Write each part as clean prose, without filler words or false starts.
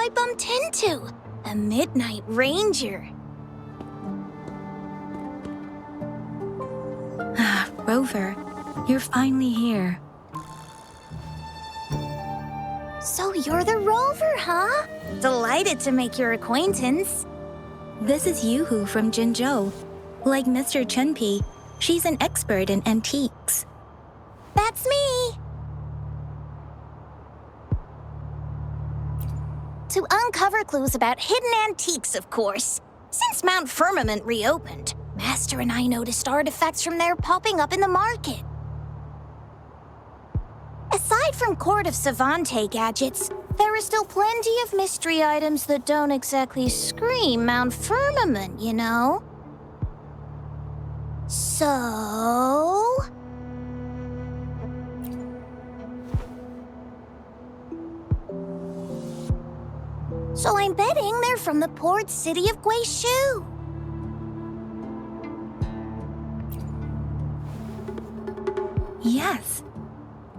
I bumped into? A Midnight Ranger. Ah, Rover, you're finally here. So you're the Rover, huh? Delighted to make your acquaintance. This is Yoo-hoo from Jinzhou. Like Mr. Chunpei, she's an expert in antiques. That's me! To uncover clues about hidden antiques, of course. Since Mount Firmament reopened, Master and I noticed artifacts from there popping up in the market. Aside from Court of Savante gadgets, there are still plenty of mystery items that don't exactly scream Mount Firmament, you know? So... So I'm betting they're from the port city of Guizhou. Yes.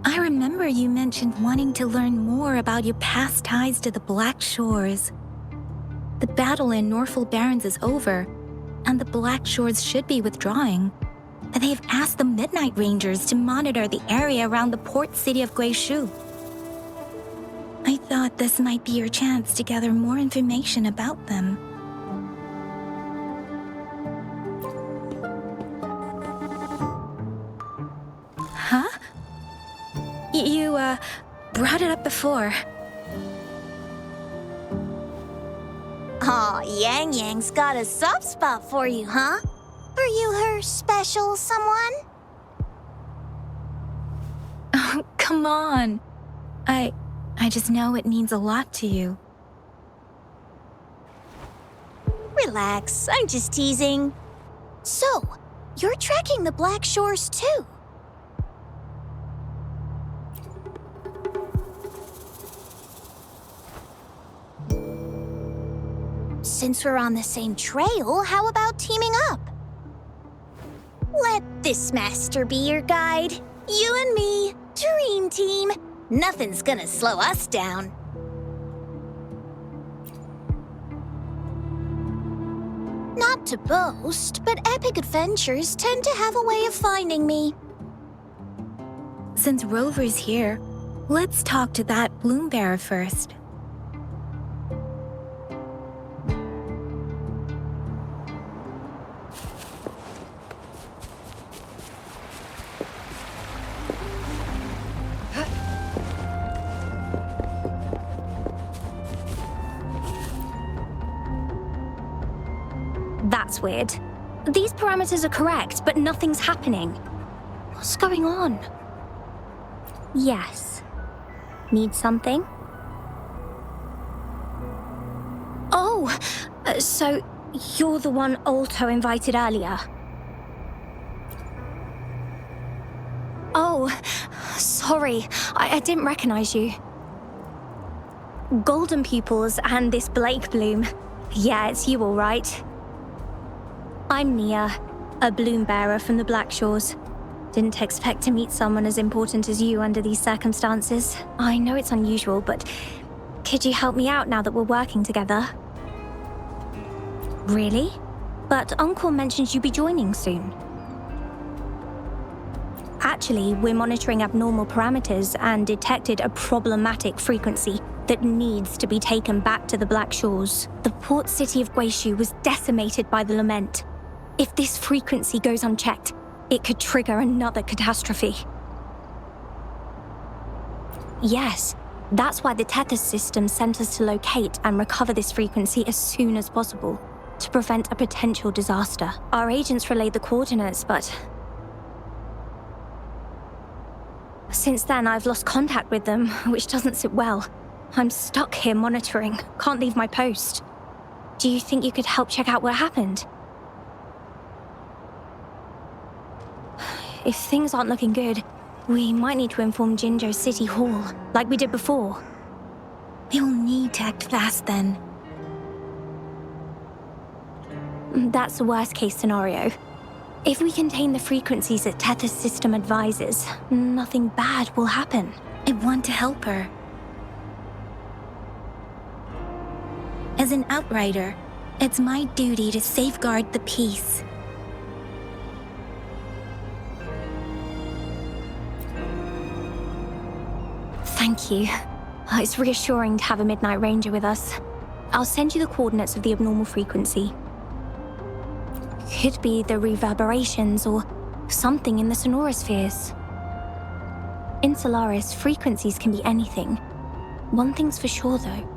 I remember you mentioned wanting to learn more about your past ties to the Black Shores. The battle in Norfolk Barrens is over, and the Black Shores should be withdrawing. They've asked the Midnight Rangers to monitor the area around the port city of Guizhou. I thought this might be your chance to gather more information about them. Huh? You, brought it up before. Aw, Yang Yang's got a soft spot for you, huh? Are you her special someone? Oh, come on. I just know it means a lot to you. Relax, I'm just teasing. So, you're tracking the Black Shores too? Since we're on the same trail, how about teaming up? Let this master be your guide. You and me, dream team. Nothing's gonna slow us down. Not to boast, but epic adventures tend to have a way of finding me. Since Rover's here, let's talk to that bloom bearer first. That's weird. These parameters are correct, but nothing's happening. What's going on? Yes. Need something? Oh, so you're the one Alto invited earlier. Oh, sorry. I didn't recognize you. Golden pupils and this Blake bloom. Yeah, it's you all right. I'm Nia, a bloom bearer from the Black Shores. Didn't expect to meet someone as important as you under these circumstances. I know it's unusual, but could you help me out now that we're working together? Really? But Uncle mentioned you'd be joining soon. Actually, we're monitoring abnormal parameters and detected a problematic frequency that needs to be taken back to the Black Shores. The port city of Guizhou was decimated by the Lament. If this frequency goes unchecked, it could trigger another catastrophe. Yes, that's why the Tethys system sent us to locate and recover this frequency as soon as possible, to prevent a potential disaster. Our agents relayed the coordinates, but since then I've lost contact with them, which doesn't sit well. I'm stuck here monitoring, can't leave my post. Do you think you could help check out what happened? If things aren't looking good, we might need to inform Jinzhou City Hall, like we did before. You'll need to act fast then. That's the worst-case scenario. If we contain the frequencies that Tethys system advises, nothing bad will happen. I want to help her. As an outrider, it's my duty to safeguard the peace. Thank you. It's reassuring to have a Midnight Ranger with us. I'll send you the coordinates of the abnormal frequency. Could be the reverberations or something in the sonorospheres. In Solaris, frequencies can be anything. One thing's for sure though.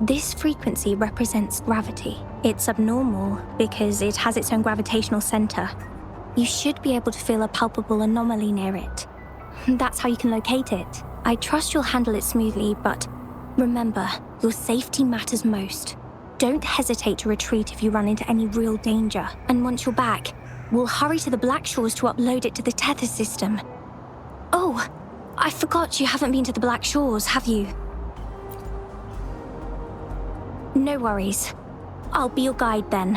This frequency represents gravity. It's abnormal because it has its own gravitational center. You should be able to feel a palpable anomaly near it. That's how you can locate it. I trust you'll handle it smoothly, but remember, your safety matters most. Don't hesitate to retreat if you run into any real danger. And once you're back, we'll hurry to the Black Shores to upload it to the tether system. Oh, I forgot you haven't been to the Black Shores, have you? No worries. I'll be your guide then.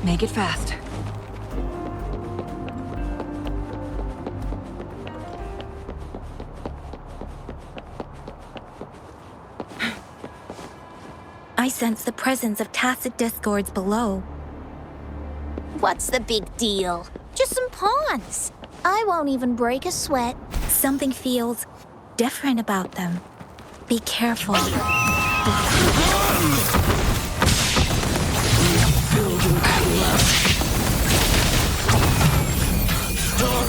Make it fast. I sense the presence of tacit discords below. What's the big deal? Just some pawns. I won't even break a sweat. Something feels different about them. Be careful. I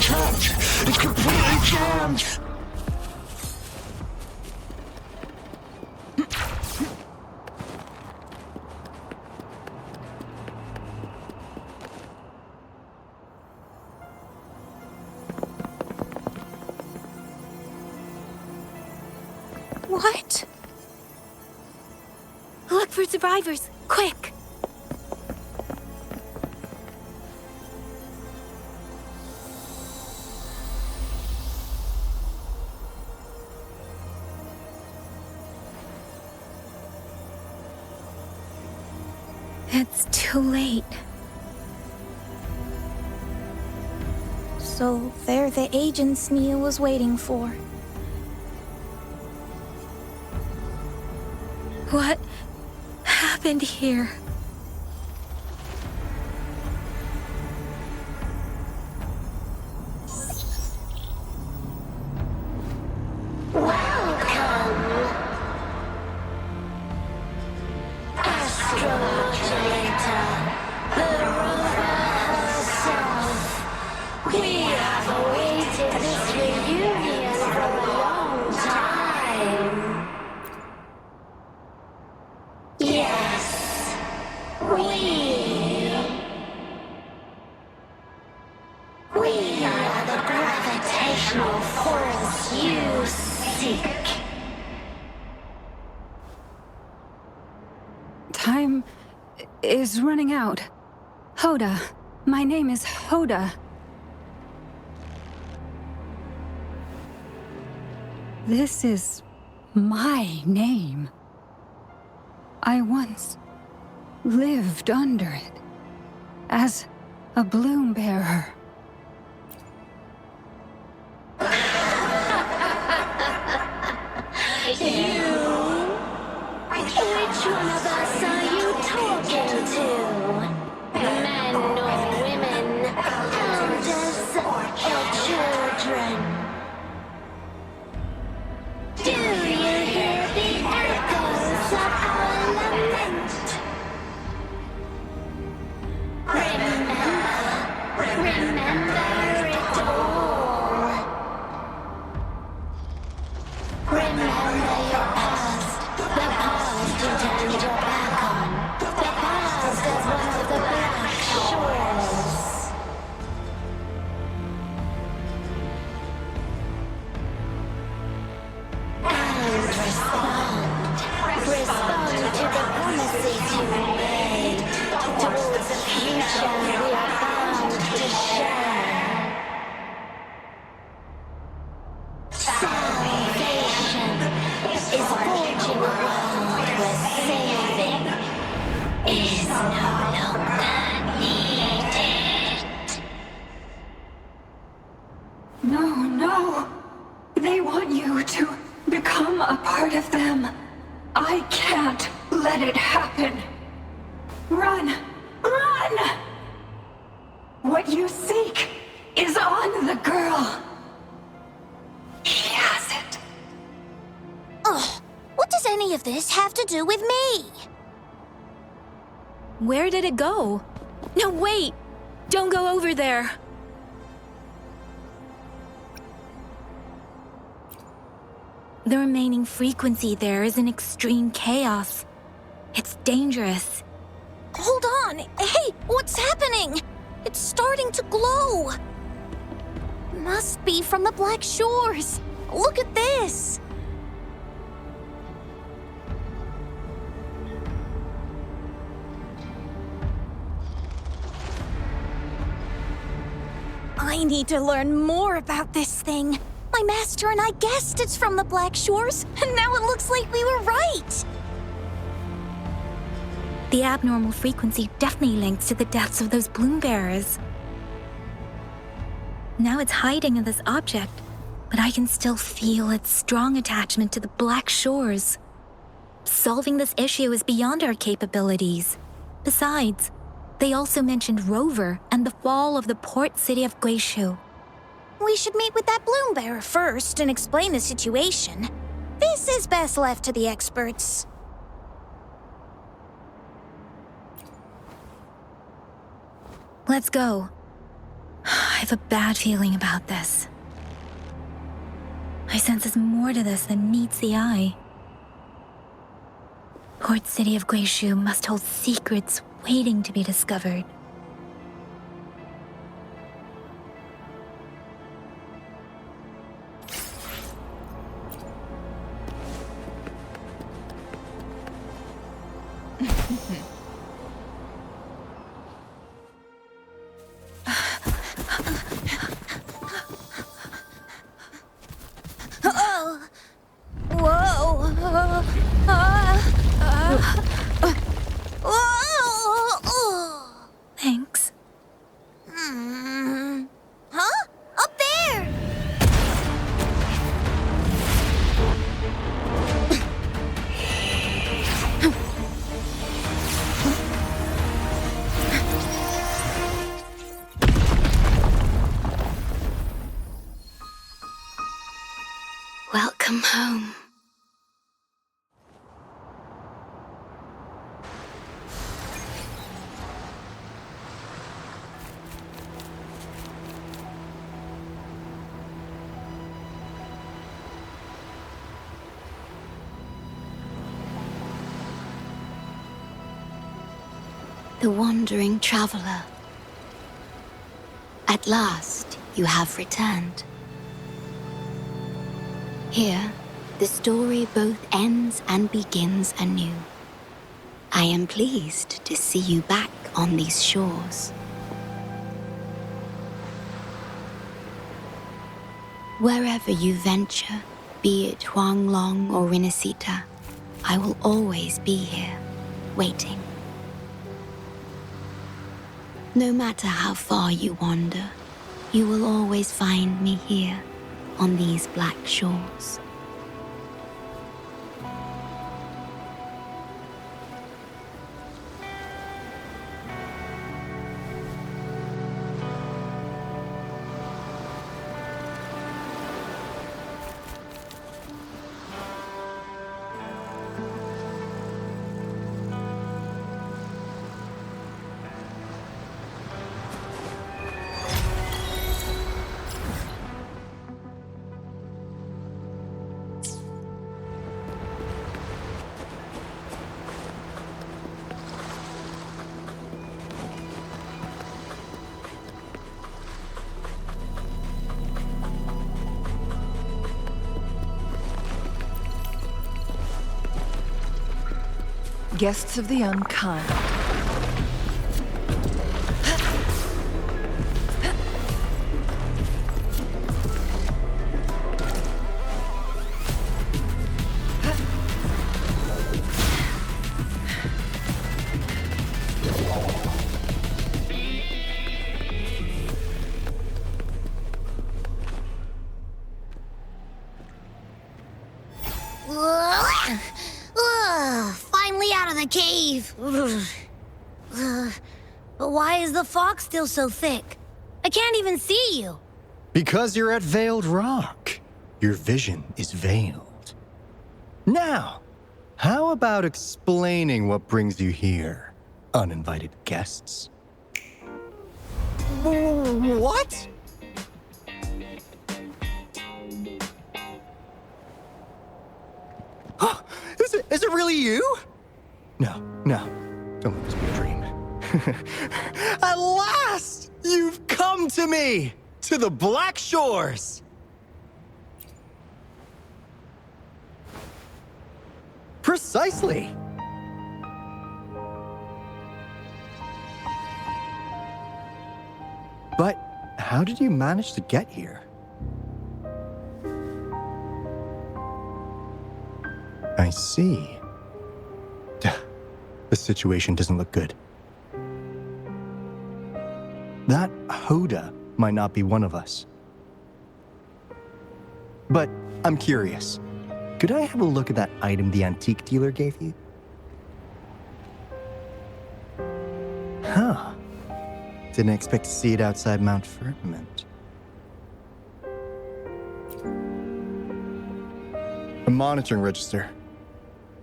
can't! It's completely jammed! What? Look for survivors, quick! It's too late. So they're the agents Nia was waiting for. What happened here? Time is running out. Hoda. My name is Hoda. This is my name. I once lived under it as a bloom bearer. Which one of us are you talking to? Men or women? Elders or children? Do you hear the echoes of our lament? Remember it all. Remember your past, the past you turned your back on, the past as one of the Black Shores. And respond to the promises you made towards the future we are bound to share. Salvation is forging a world where saving is no longer needed. No. They want you to become a part of them. I can't let it happen. Run! What you seek is on the girl. She has it. Ugh, what does any of this have to do with me? Where did it go? No, wait! Don't go over there! The remaining frequency there is in extreme chaos. It's dangerous. Hold on! Hey, what's happening? It's starting to glow! Must be from the Black Shores! Look at this! I need to learn more about this thing. My master and I guessed it's from the Black Shores, and now it looks like we were right! The abnormal frequency definitely links to the deaths of those bloom bearers. Now it's hiding in this object, but I can still feel its strong attachment to the Black Shores. Solving this issue is beyond our capabilities. Besides, they also mentioned Rover and the fall of the port city of Guishu. We should meet with that bloom bearer first and explain the situation. This is best left to the experts. Let's go. I have a bad feeling about this. I sense there's more to this than meets the eye. Port city of Guishu must hold secrets waiting to be discovered. Thanks. Huh? Up there! Welcome home. The wandering traveler. At last, you have returned. Here, the story both ends and begins anew. I am pleased to see you back on these shores. Wherever you venture, be it Huanglong or Rinasita, I will always be here, waiting. No matter how far you wander, you will always find me here on these black shores. Guests of the unkind. cave. But why is the fog still so thick? I can't even see you. Because you're at Veiled Rock. Your vision is veiled. Now, how about explaining what brings you here, uninvited guests? What? Is it really you? No. Don't let this be a dream. At last! You've come to me! To the Black Shores! Precisely! But how did you manage to get here? I see. The situation doesn't look good. That Hoda might not be one of us. But I'm curious. Could I have a look at that item the antique dealer gave you? Huh. Didn't expect to see it outside Mount Firmament. A monitoring register.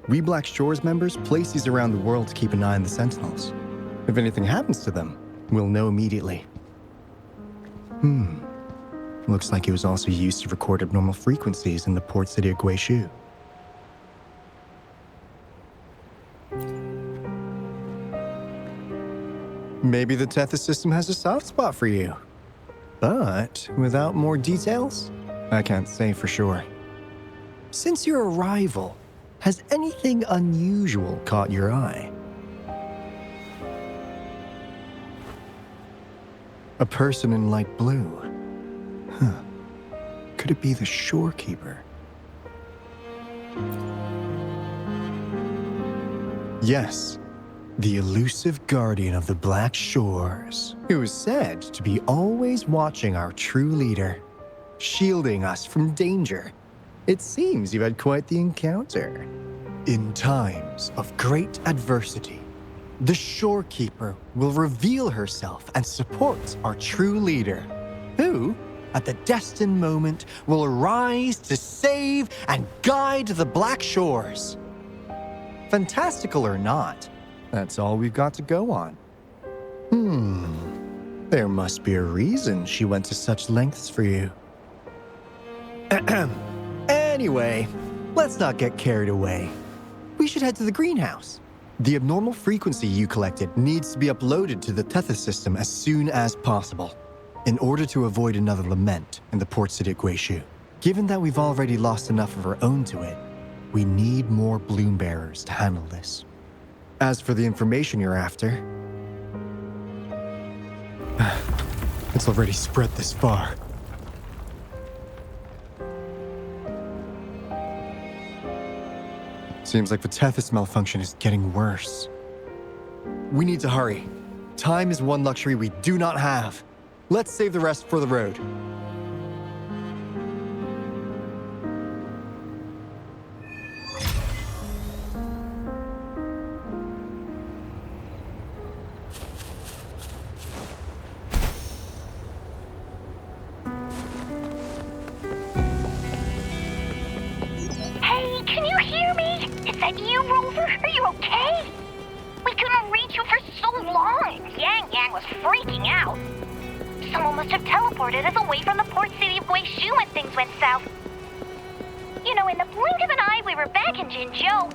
We Black Shores members place these around the world to keep an eye on the Sentinels. If anything happens to them, we'll know immediately. Looks like it was also used to record abnormal frequencies in the port city of Guishu. Maybe the Tethys system has a soft spot for you. But without more details, I can't say for sure. Since your arrival, has anything unusual caught your eye? A person in light blue. Huh. Could it be the shorekeeper? Yes, the elusive guardian of the Black Shores, who is said to be always watching our true leader, shielding us from danger. It seems you've had quite the encounter. In times of great adversity, the shorekeeper will reveal herself and support our true leader, who, at the destined moment, will arise to save and guide the Black Shores. Fantastical or not, that's all we've got to go on. There must be a reason she went to such lengths for you. Anyway, let's not get carried away. We should head to the greenhouse. The abnormal frequency you collected needs to be uploaded to the Tethys system as soon as possible, in order to avoid another Lament in the port city of Guishu. Given that we've already lost enough of our own to it, we need more bloom bearers to handle this. As for the information you're after, it's already spread this far. Seems like the Tethys malfunction is getting worse. We need to hurry. Time is one luxury we do not have. Let's save the rest for the road. Hey, can you hear me? Is that you, Rover? Are you okay? We couldn't reach you for so long. Yang was freaking out. Someone must have teleported us away from the port city of Guishu when things went south. You know, in the blink of an eye, we were back in Jinzhou.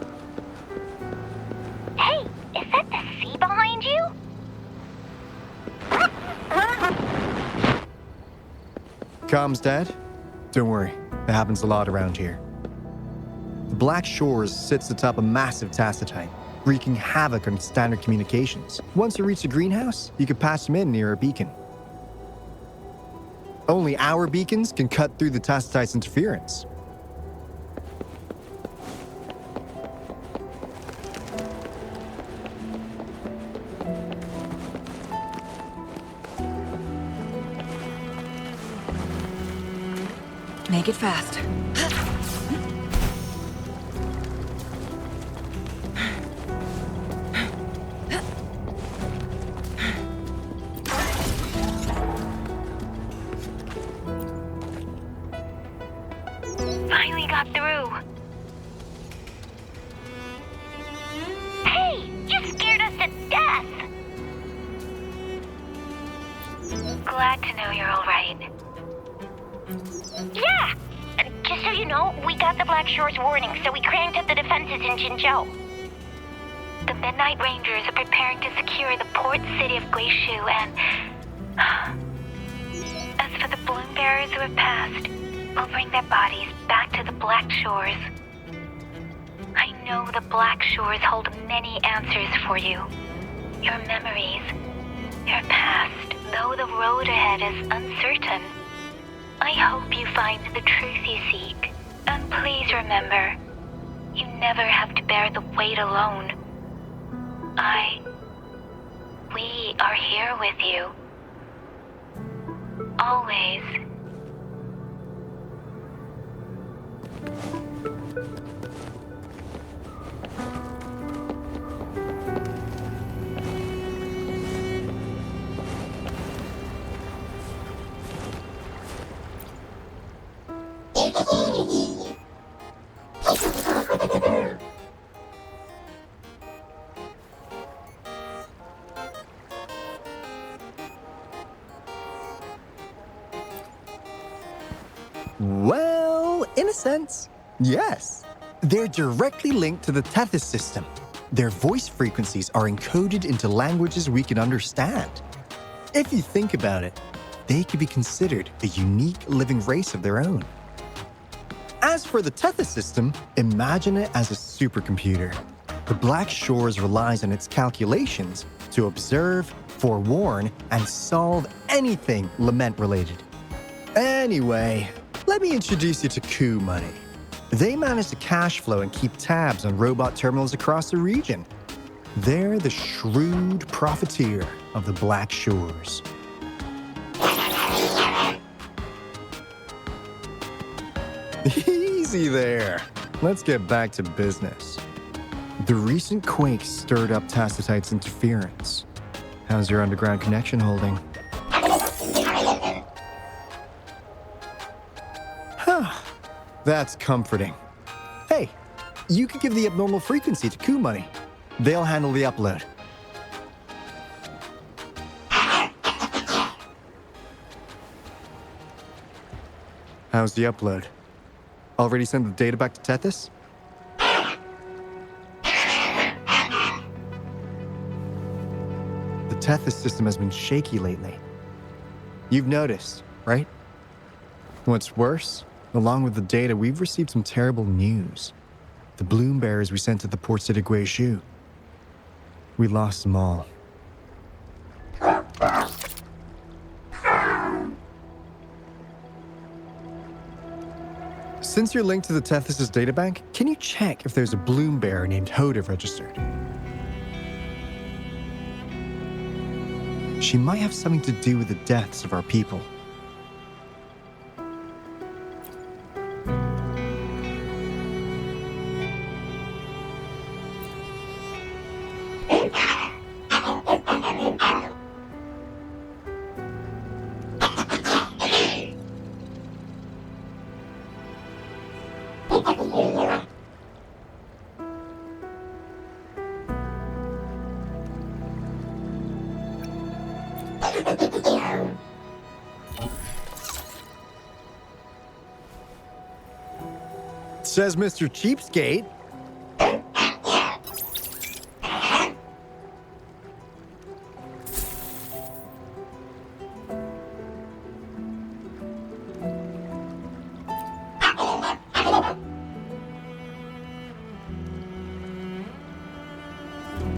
Hey, is that the sea behind you? Comms, Dad? Don't worry, it happens a lot around here. The Black Shores sits atop a massive tacitite, wreaking havoc on standard communications. Once you reach the greenhouse, you can patch them in near a beacon. Only our beacons can cut through the tacitite's interference. Make it fast. we got through. Hey, you scared us to death! Glad to know you're all right. Yeah! Just so you know, we got the Black Shore's warning, so we cranked up the defenses in Jinzhou. The Midnight Rangers are preparing to secure the port city of Guishu, and... as for the Bloom Bearers who have passed, we'll bring their bodies back to the Black Shores. I know the Black Shores hold many answers for you. Your memories, your past, though the road ahead is uncertain. I hope you find the truth you seek. And please remember, you never have to bear the weight alone. We are here with you. Always. Well, in a sense, yes. They're directly linked to the Tethys system. Their voice frequencies are encoded into languages we can understand. If you think about it, they could be considered a unique living race of their own. As for the Tethys system, imagine it as a supercomputer. The Black Shores relies on its calculations to observe, forewarn, and solve anything Lament related. Anyway, let me introduce you to Coup Money. They manage to cash flow and keep tabs on robot terminals across the region. They're the shrewd profiteer of the Black Shores. Easy there. Let's get back to business. The recent quake stirred up Tacitite's interference. How's your underground connection holding? That's comforting. Hey, you could give the abnormal frequency to Coup Money. They'll handle the upload. How's the upload? Already sent the data back to Tethys? The Tethys system has been shaky lately. You've noticed, right? What's worse, along with the data, we've received some terrible news. The Bloom Bearers we sent to the port city Guishu. We lost them all. Since you're linked to the Tethys' databank, can you check if there's a Bloom Bearer named Hoda registered? She might have something to do with the deaths of our people. Says Mr. Cheapskate.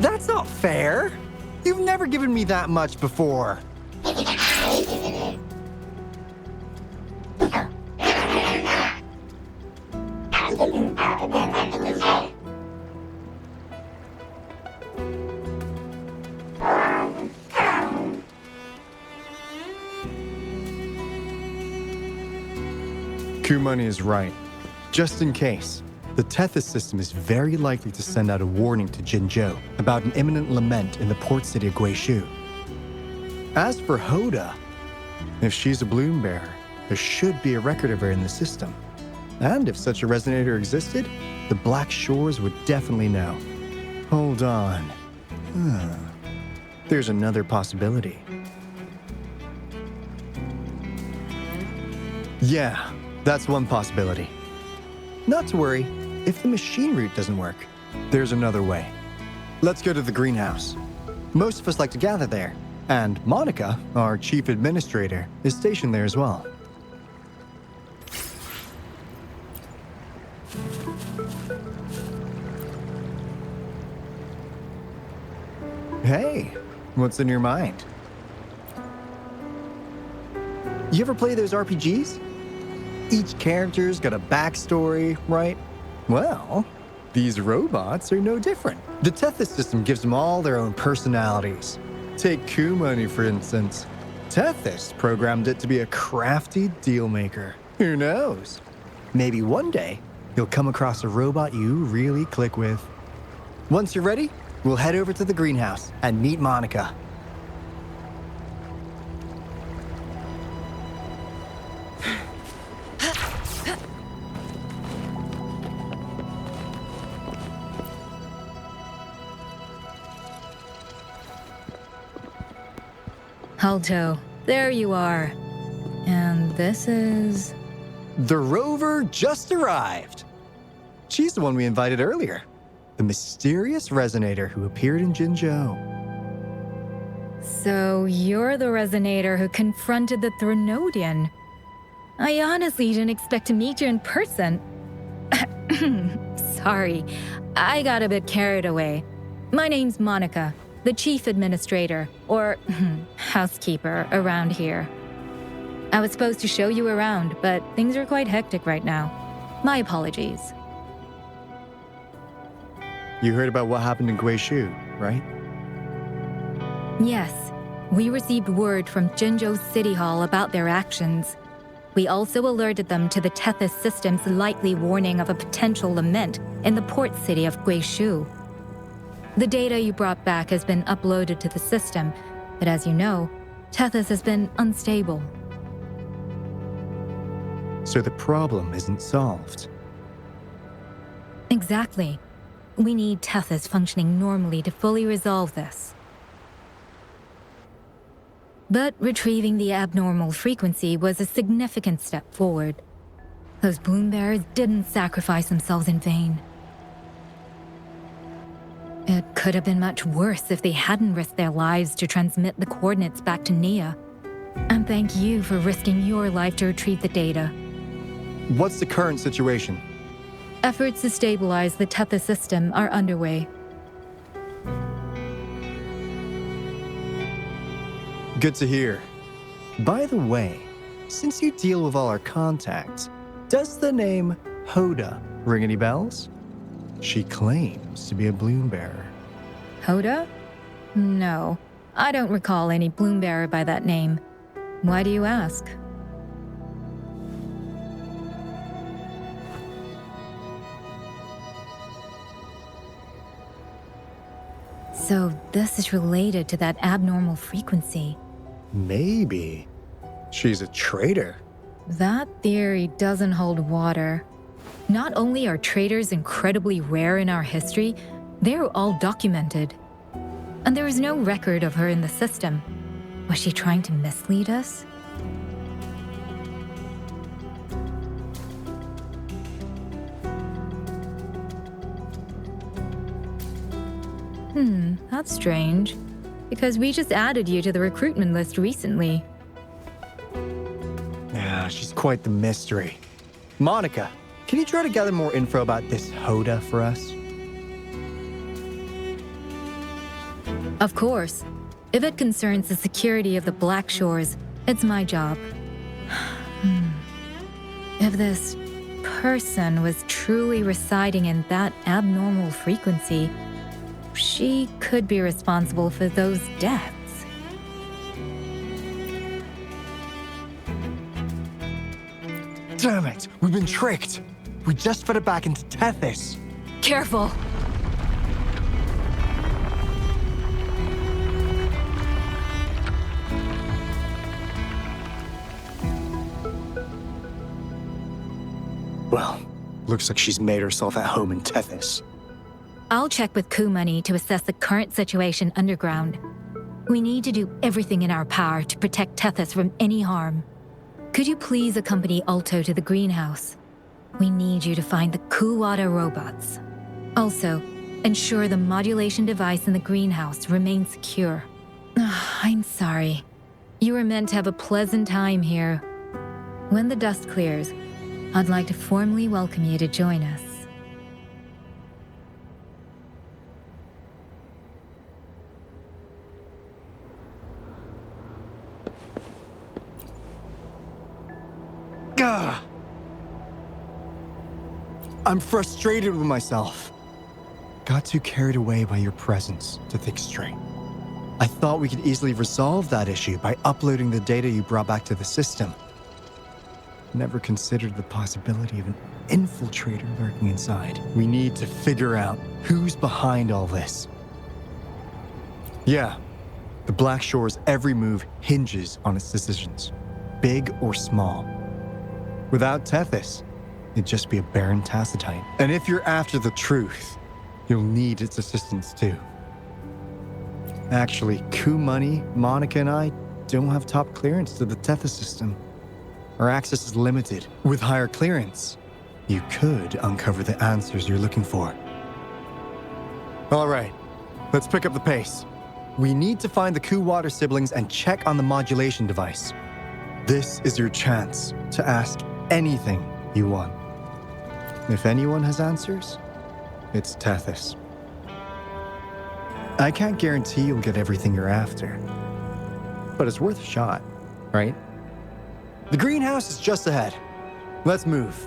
That's not fair. You've never given me that much before. Coup Money is right. Just in case, the Tethys system is very likely to send out a warning to Jinzhou about an imminent lament in the port city of Guishu. As for Hoda, if she's a Bloom Bearer, there should be a record of her in the system. And if such a resonator existed, the Black Shores would definitely know. Hold on. There's another possibility. Yeah, that's one possibility. Not to worry, if the machine route doesn't work, there's another way. Let's go to the greenhouse. Most of us like to gather there, and Monica, our chief administrator, is stationed there as well. Hey, what's in your mind? You ever play those RPGs? Each character's got a backstory, right? Well, these robots are no different. The Tethys system gives them all their own personalities. Take Kumani, for instance. Tethys programmed it to be a crafty dealmaker. Who knows? Maybe one day, you'll come across a robot you really click with. Once you're ready, we'll head over to the greenhouse and meet Monica. Alto, there you are. And this is... The Rover just arrived. She's the one we invited earlier. The mysterious resonator who appeared in Jinzhou. So you're the resonator who confronted the Threnodian. I honestly didn't expect to meet you in person. Sorry, I got a bit carried away. My name's Monica, the chief administrator, or housekeeper around here. I was supposed to show you around, but things are quite hectic right now. My apologies. You heard about what happened in Guishu, right? Yes, we received word from Jinzhou City Hall about their actions. We also alerted them to the Tethys system's likely warning of a potential lament in the port city of Guishu. The data you brought back has been uploaded to the system, but as you know, Tethys has been unstable. So the problem isn't solved. Exactly. We need Tethys functioning normally to fully resolve this. But retrieving the abnormal frequency was a significant step forward. Those bloom bearers didn't sacrifice themselves in vain. It could have been much worse if they hadn't risked their lives to transmit the coordinates back to Nia. And thank you for risking your life to retrieve the data. What's the current situation? Efforts to stabilize the Tethys system are underway. Good to hear. By the way, since you deal with all our contacts, does the name Hoda ring any bells? She claims to be a bloom bearer. Hoda? No, I don't recall any bloom bearer by that name. Why do you ask? So this is related to that abnormal frequency. Maybe. She's a traitor. That theory doesn't hold water. Not only are traitors incredibly rare in our history, they're all documented. And there is no record of her in the system. Was she trying to mislead us? That's strange. Because we just added you to the recruitment list recently. Yeah, she's quite the mystery. Monica, can you try to gather more info about this Hoda for us? Of course. If it concerns the security of the Black Shores, it's my job. If this person was truly residing in that abnormal frequency, she could be responsible for those deaths. Damn it! We've been tricked! We just fed it back into Tethys! Careful! Well, looks like she's made herself at home in Tethys. I'll check with Kumani to assess the current situation underground. We need to do everything in our power to protect Tethys from any harm. Could you please accompany Alto to the greenhouse? We need you to find the Kuwata robots. Also, ensure the modulation device in the greenhouse remains secure. I'm sorry. You were meant to have a pleasant time here. When the dust clears, I'd like to formally welcome you to join us. Gah! I'm frustrated with myself. Got too carried away by your presence to think straight. I thought we could easily resolve that issue by uploading the data you brought back to the system. Never considered the possibility of an infiltrator lurking inside. We need to figure out who's behind all this. Yeah, the Black Shore's every move hinges on its decisions, big or small. Without Tethys, it'd just be a barren Tacitite. And if you're after the truth, you'll need its assistance too. Actually, Kumani, Monica, and I don't have top clearance to the Tethys system. Our access is limited. With higher clearance, you could uncover the answers you're looking for. All right, let's pick up the pace. We need to find the Kuwata siblings and check on the modulation device. This is your chance to ask anything you want. If anyone has answers, it's Tethys. I can't guarantee you'll get everything you're after, but it's worth a shot, right? The greenhouse is just ahead. Let's move.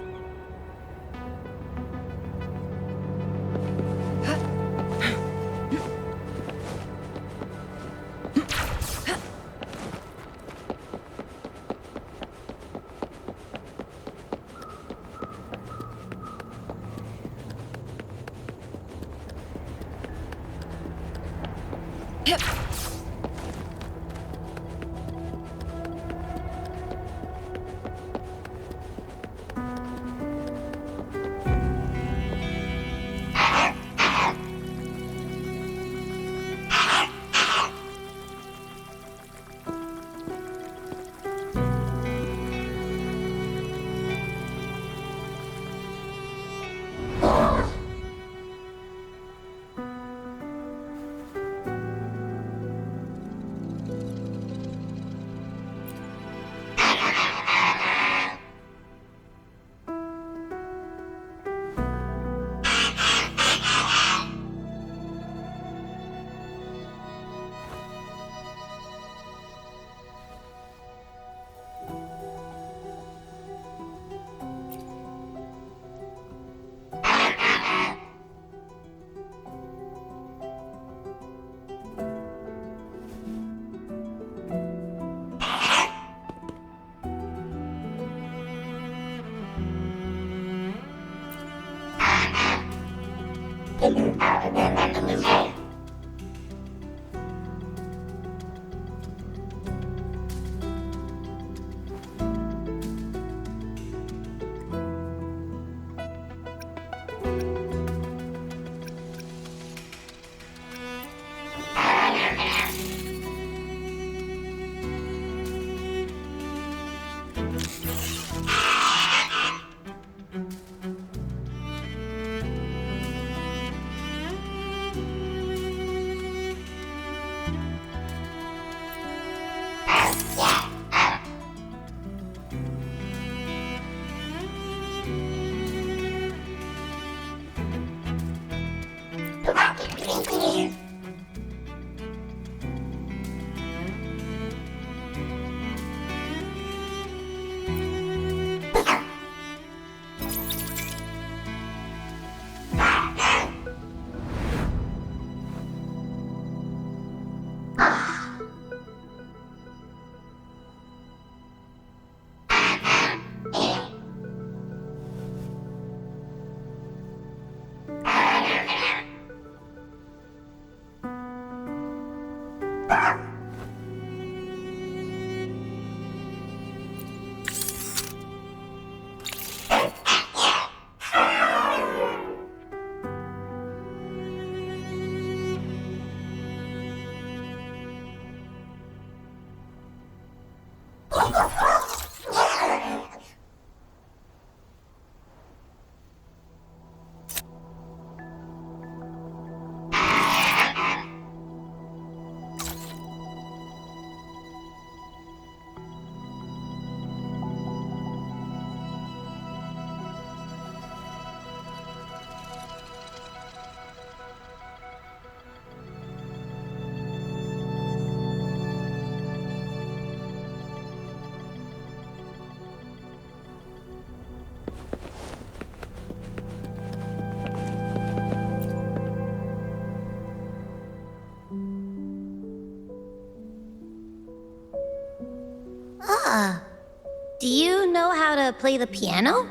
Do you know how to play the piano?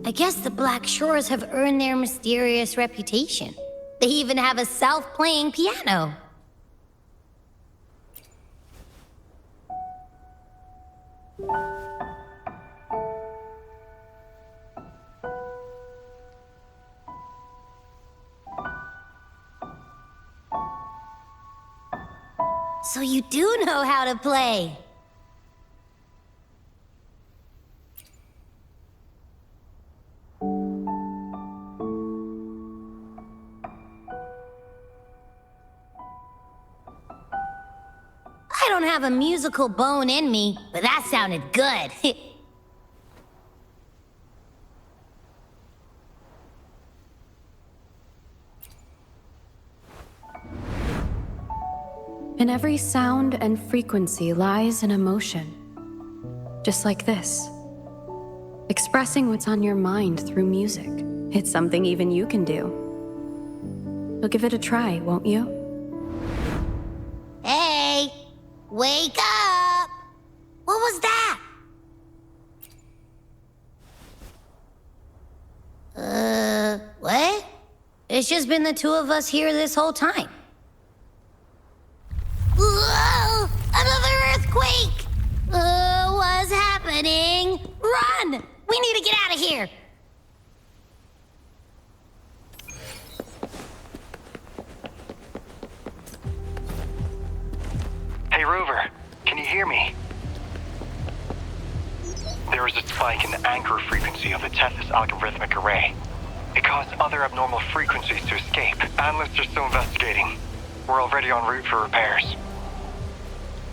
I guess the Black Shores have earned their mysterious reputation. They even have a self-playing piano. So you do know how to play. I don't have a musical bone in me, but that sounded good. In every sound and frequency lies an emotion. Just like this. Expressing what's on your mind through music. It's something even you can do. You'll give it a try, won't you? Hey! Wake up! What was that? What? It's just been the two of us here this whole time. Whoa! Another earthquake! What's happening? Run! We need to get out of here! Hey, Rover, can you hear me? There was a spike in the anchor frequency of the Tethys algorithmic array. It caused other abnormal frequencies to escape. Analysts are still investigating. We're already en route for repairs.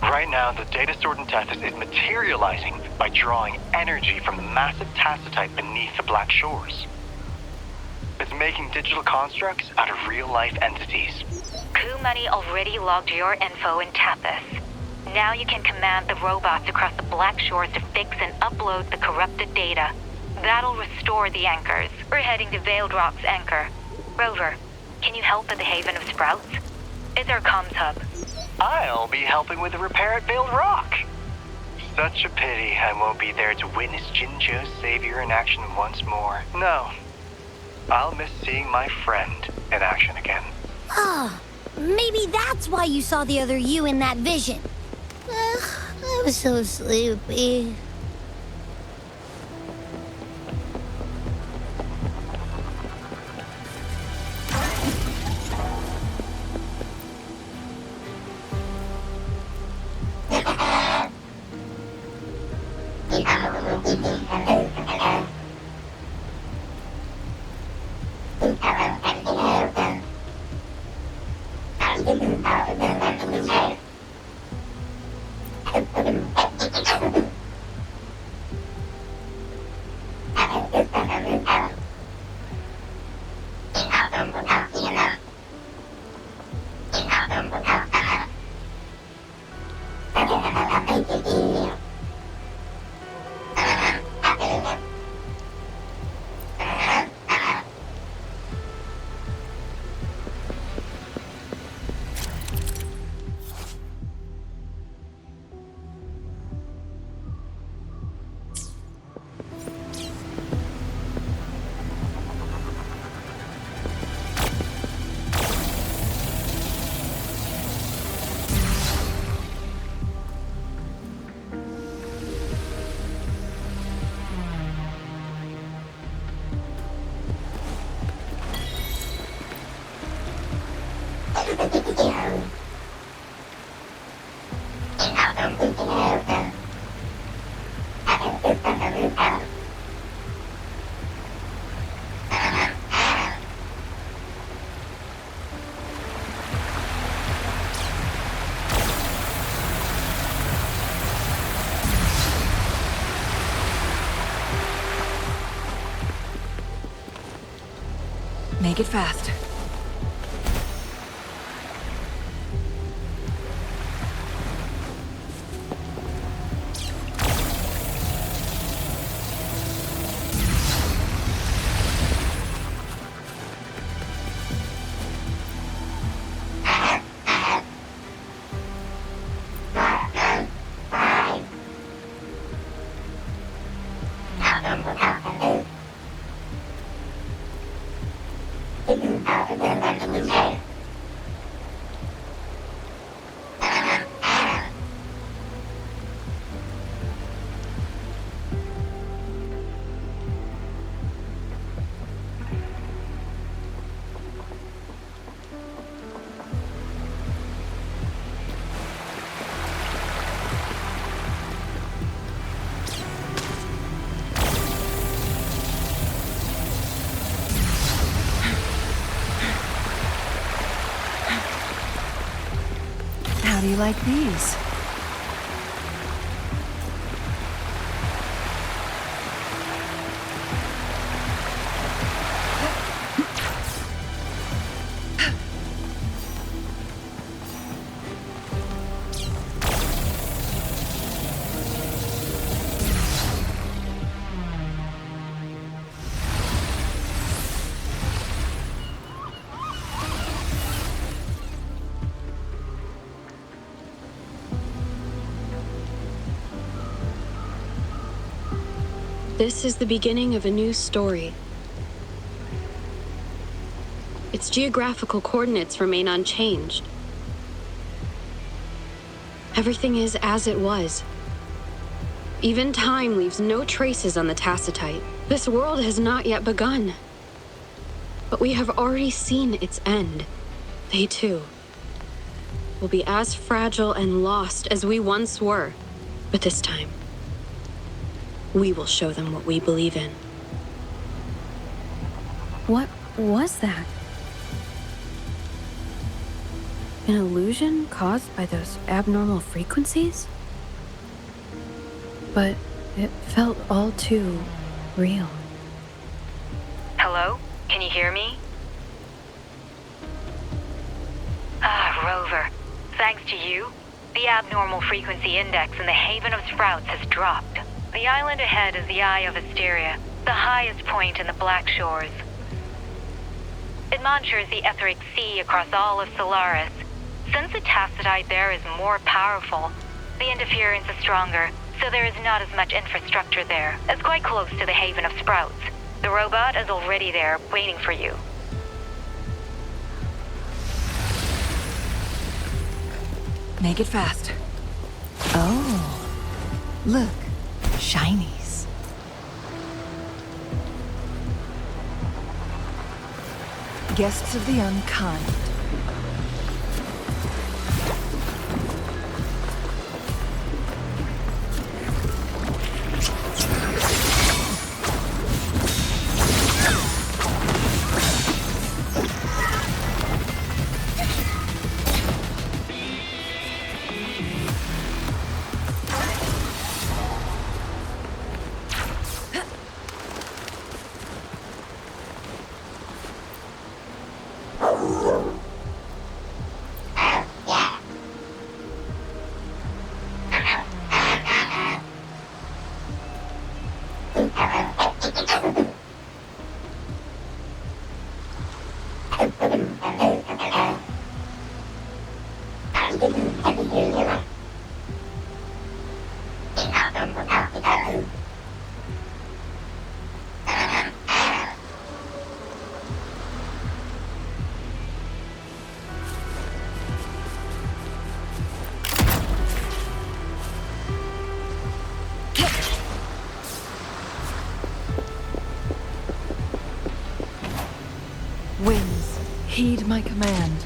Right now, the data stored in Tethys is materializing by drawing energy from the massive tacitite beneath the Black Shores. It's making digital constructs out of real-life entities. Coup Money already logged your info in Tethys. Now you can command the robots across the Black Shores to fix and upload the corrupted data. That'll restore the anchors. We're heading to Veiled Rock's anchor. Rover, can you help at the Haven of Sprouts? It's our comms hub. I'll be helping with the repair at Veiled Rock. Such a pity I won't be there to witness Jinjo's savior in action once more. No, I'll miss seeing my friend in action again. Oh, maybe that's why you saw the other you in that vision. I was so sleepy. Make it fast. you like these? This is the beginning of a new story. Its geographical coordinates remain unchanged. Everything is as it was. Even time leaves no traces on the Tacitite. This world has not yet begun. But we have already seen its end. They too will be as fragile and lost as we once were. But this time, we will show them what we believe in. What was that? An illusion caused by those abnormal frequencies? But it felt all too real. Hello? Can you hear me? Rover. Thanks to you, the abnormal frequency index in the Haven of Sprouts has dropped. The island ahead is the Eye of Asteria, the highest point in the Black Shores. It monitors the etheric sea across all of Solaris. Since the Tacitite there is more powerful, the interference is stronger, so there is not as much infrastructure there. It's quite close to the Haven of Sprouts. The robot is already there, waiting for you. Make it fast. Oh, look. Shinies. Guests of the unkind. Winds, heed my command.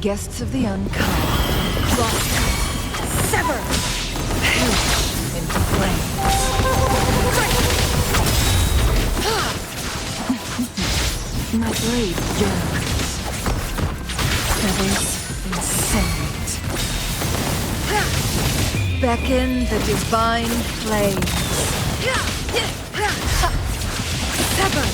Guests of the unkind. Sever! Perish into flames. My blade yearns. Feathers incinerate. Beckon the divine flames. Sever!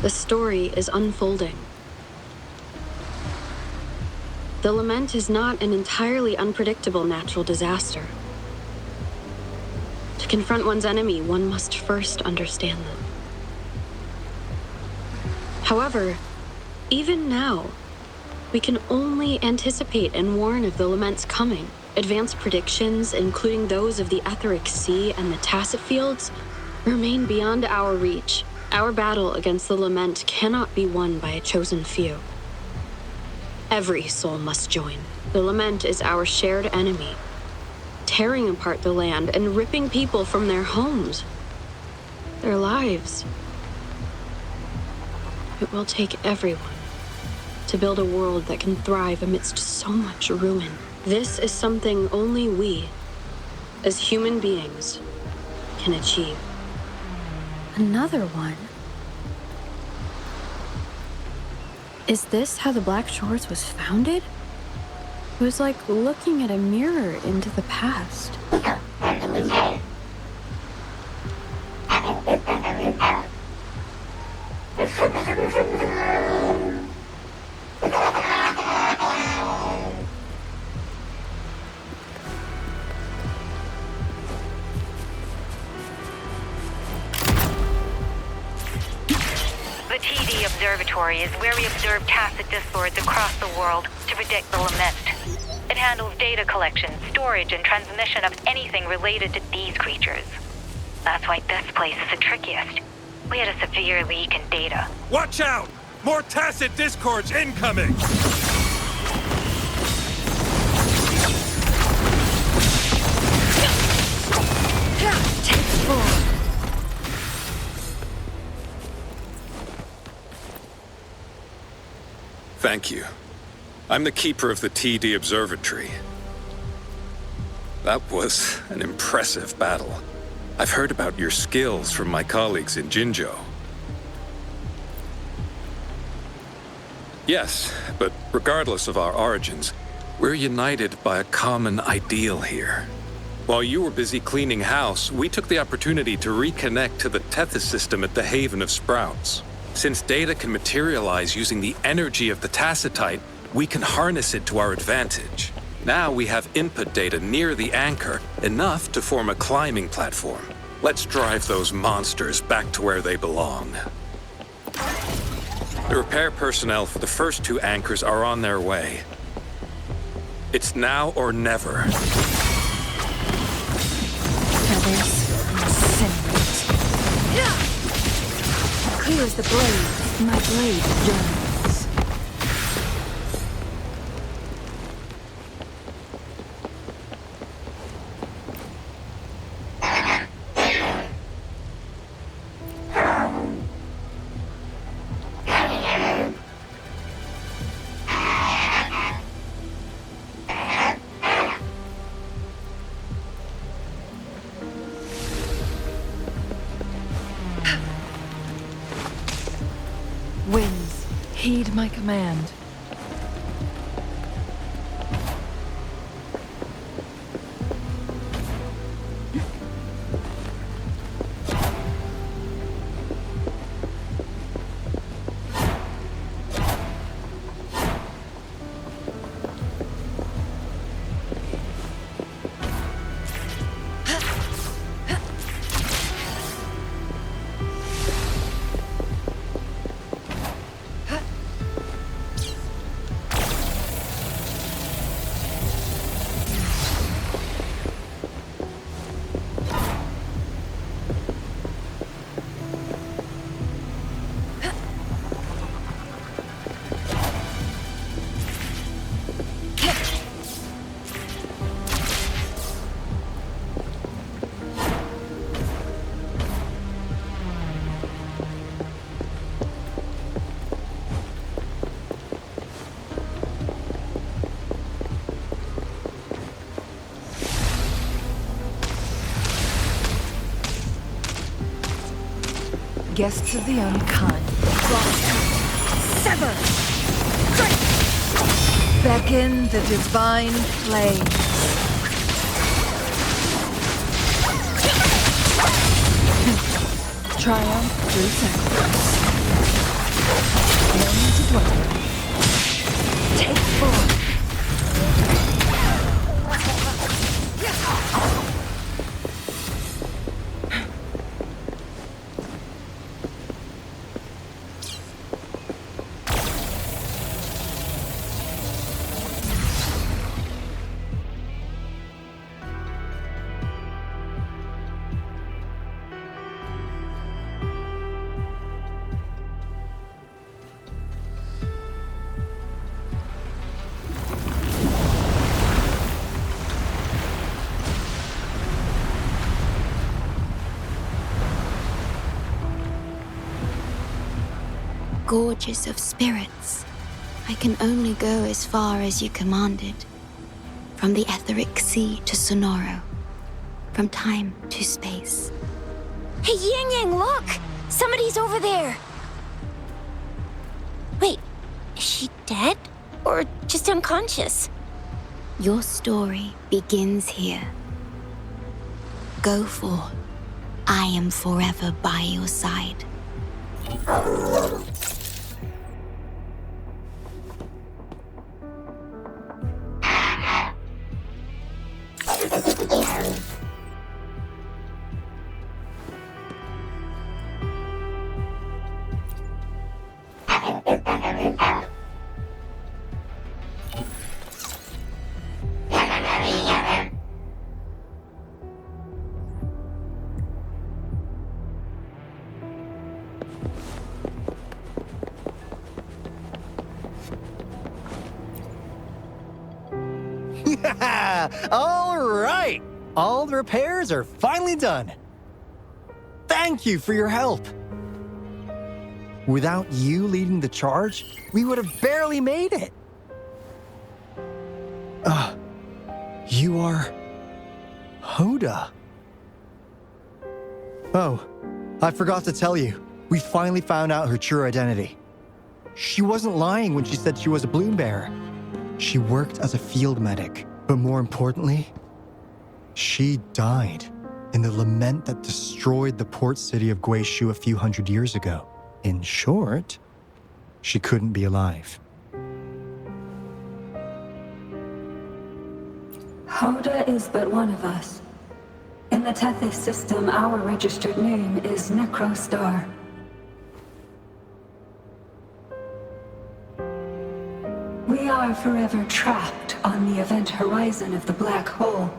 The story is unfolding. The Lament is not an entirely unpredictable natural disaster. To confront one's enemy, one must first understand them. However, even now, we can only anticipate and warn of the Lament's coming. Advanced predictions, including those of the Etheric Sea and the Tacit Fields, remain beyond our reach. Our battle against the Lament cannot be won by a chosen few. Every soul must join. The Lament is our shared enemy, tearing apart the land and ripping people from their homes, their lives. It will take everyone to build a world that can thrive amidst so much ruin. This is something only we, as human beings, can achieve. Another one? Is this how the Black Shores was founded? It was like looking at a mirror into the past. The TD Observatory is where we observe tacit discords across the world to predict the Lament. It handles data collection, storage, and transmission of anything related to these creatures. That's why this place is the trickiest. We had a severe leak in data. Watch out! More tacit discords incoming! Take 4. Thank you. I'm the keeper of the TD Observatory. That was an impressive battle. I've heard about your skills from my colleagues in Jinzhou. Yes, but regardless of our origins, we're united by a common ideal here. While you were busy cleaning house, we took the opportunity to reconnect to the Tethys system at the Haven of Sprouts. Since data can materialize using the energy of the Tacitite, we can harness it to our advantage. Now we have input data near the anchor, enough to form a climbing platform. Let's drive those monsters back to where they belong. The repair personnel for the first 2 anchors are on their way. It's now or never. Feathers incinerate. Clear as the blade, my blade yearns. Winds, heed my command. Guests of the unkind. Sever! Beckon the divine flames. Triumph through sacrifice. No need to dwell. Take form. Gorges of spirits, I can only go as far as you commanded. From the etheric sea to Sonoro, from time to space. Hey, Yang Yang, look! Somebody's over there! Wait, is she dead? Or just unconscious? Your story begins here. Go forth. I am forever by your side. All right! All the repairs are finally done. Thank you for your help. Without you leading the charge, we would have barely made it. You are... Hoda. Oh, I forgot to tell you. We finally found out her true identity. She wasn't lying when she said she was a bloom bearer. She worked as a field medic, but more importantly, she died in the Lament that destroyed the port city of Guishu a few hundred years ago. In short, she couldn't be alive. Hoda is but one of us. In the Tethys system, our registered name is Necrostar. We are forever trapped on the event horizon of the black hole,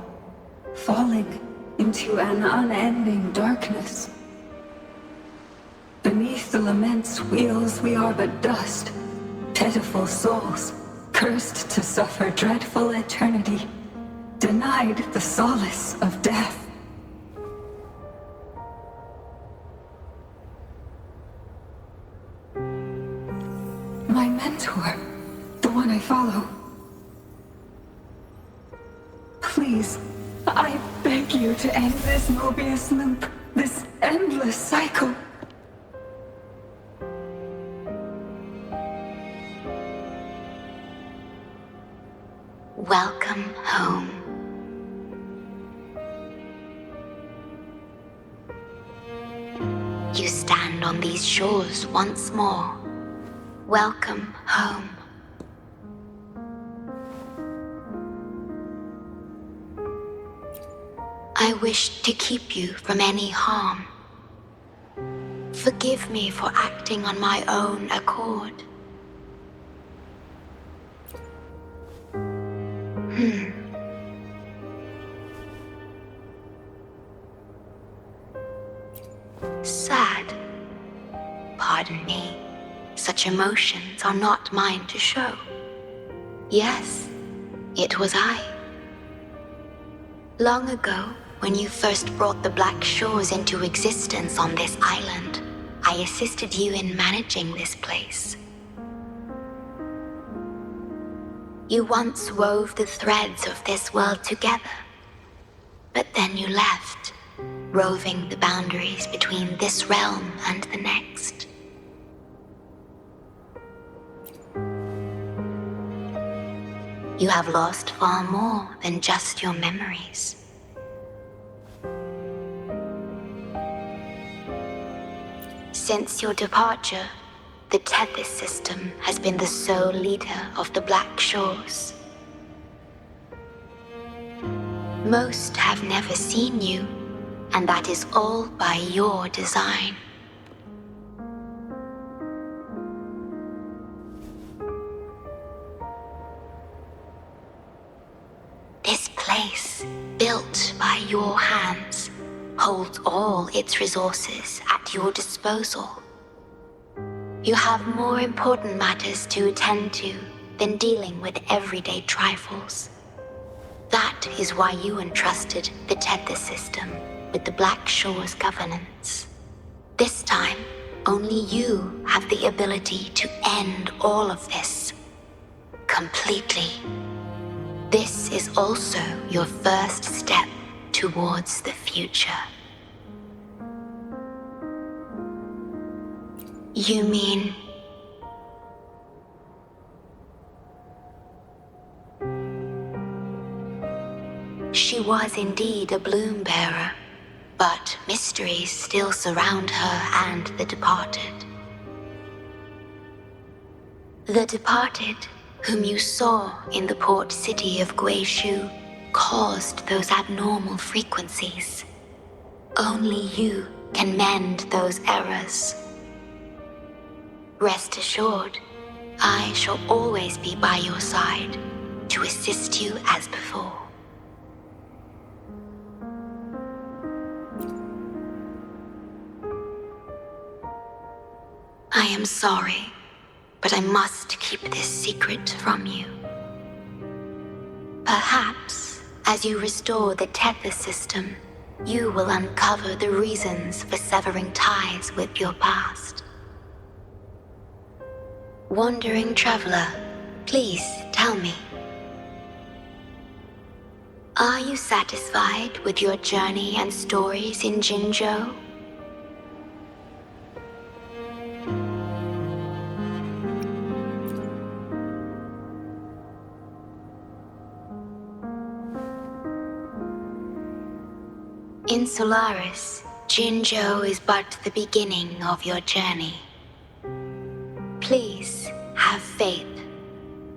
falling into an unending darkness. Beneath the Lament's wheels, we are but dust, pitiful souls, cursed to suffer dreadful eternity, denied the solace of death. My mentor, the one I follow. Please, I beg you to end this Mobius loop, this endless cycle. Welcome home. You stand on these shores once more. Welcome home. I wish to keep you from any harm. Forgive me for acting on my own accord. Sad. Pardon me. Such emotions are not mine to show. Yes, it was I. Long ago, when you first brought the Black Shores into existence on this island, I assisted you in managing this place. You once wove the threads of this world together, but then you left, roving the boundaries between this realm and the next. You have lost far more than just your memories. Since your departure, the Tethys system has been the sole leader of the Black Shores. Most have never seen you, and that is all by your design. This place, built by your hands, holds all its resources at your disposal. You have more important matters to attend to than dealing with everyday trifles. That is why you entrusted the Tethys system with the Black Shores governance. This time, only you have the ability to end all of this. Completely. This is also your first step towards the future. You mean... She was indeed a bloom bearer, but mysteries still surround her and the departed. The departed, whom you saw in the port city of Guizhou, caused those abnormal frequencies. Only you can mend those errors. Rest assured, I shall always be by your side to assist you as before. I am sorry, but I must keep this secret from you. Perhaps, as you restore the Tethys system, you will uncover the reasons for severing ties with your past. Wandering traveler, please tell me. Are you satisfied with your journey and stories in Jinzhou? In Solaris, Jinzhou is but the beginning of your journey. Please have faith.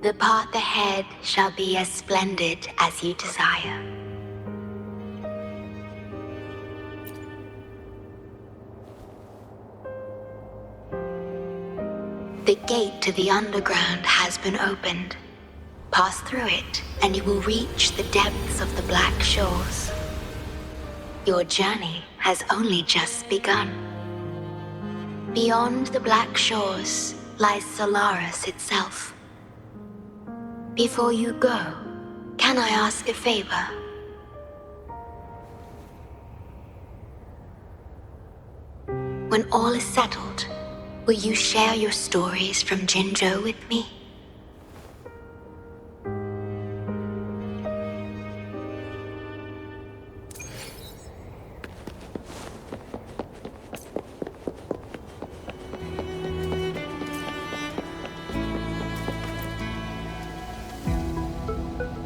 The path ahead shall be as splendid as you desire. The gate to the underground has been opened. Pass through it, and you will reach the depths of the Black Shores. Your journey has only just begun. Beyond the Black Shores lies Solaris itself. Before you go, can I ask a favor? When all is settled, will you share your stories from Jinzhou with me?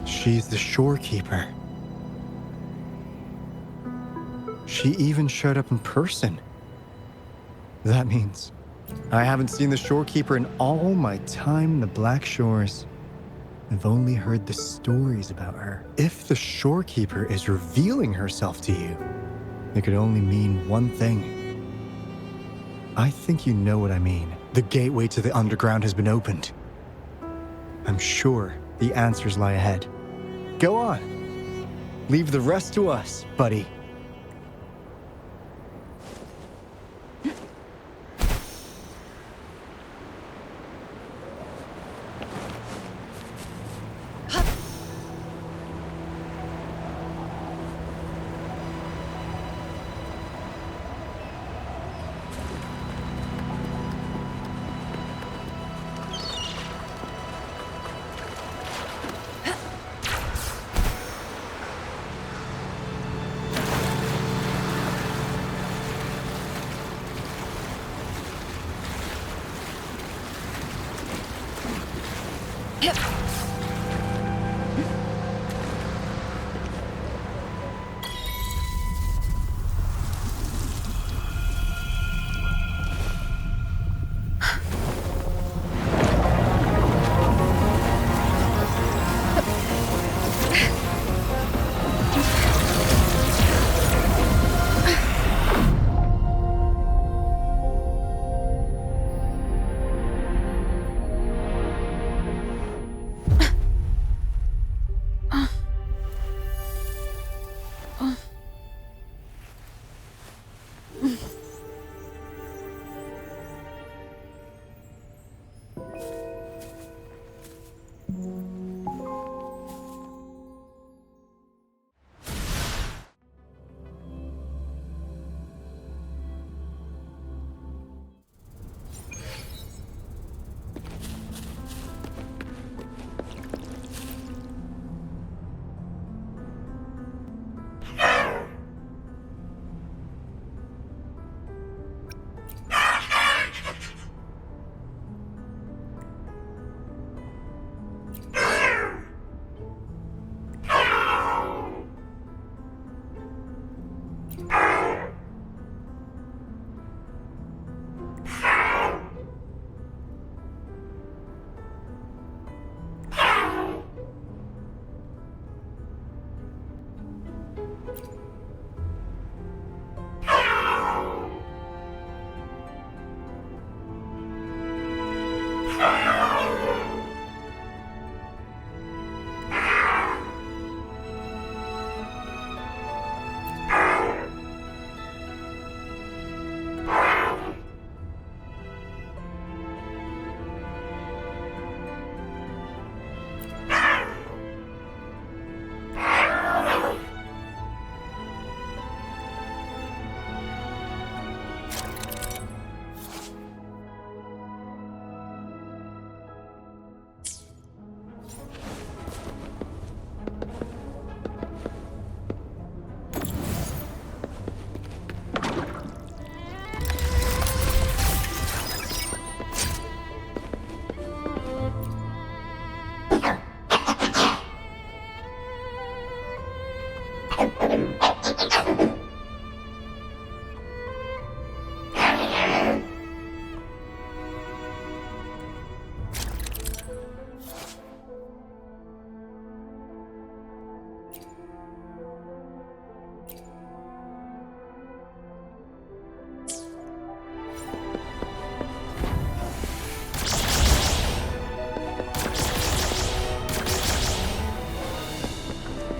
She's the shorekeeper. She even showed up in person. That means I haven't seen the shorekeeper in all my time in the Black Shores. I've only heard the stories about her. If the shorekeeper is revealing herself to you, it could only mean one thing. I think you know what I mean. The gateway to the underground has been opened. I'm sure the answers lie ahead. Go on. Leave the rest to us, buddy.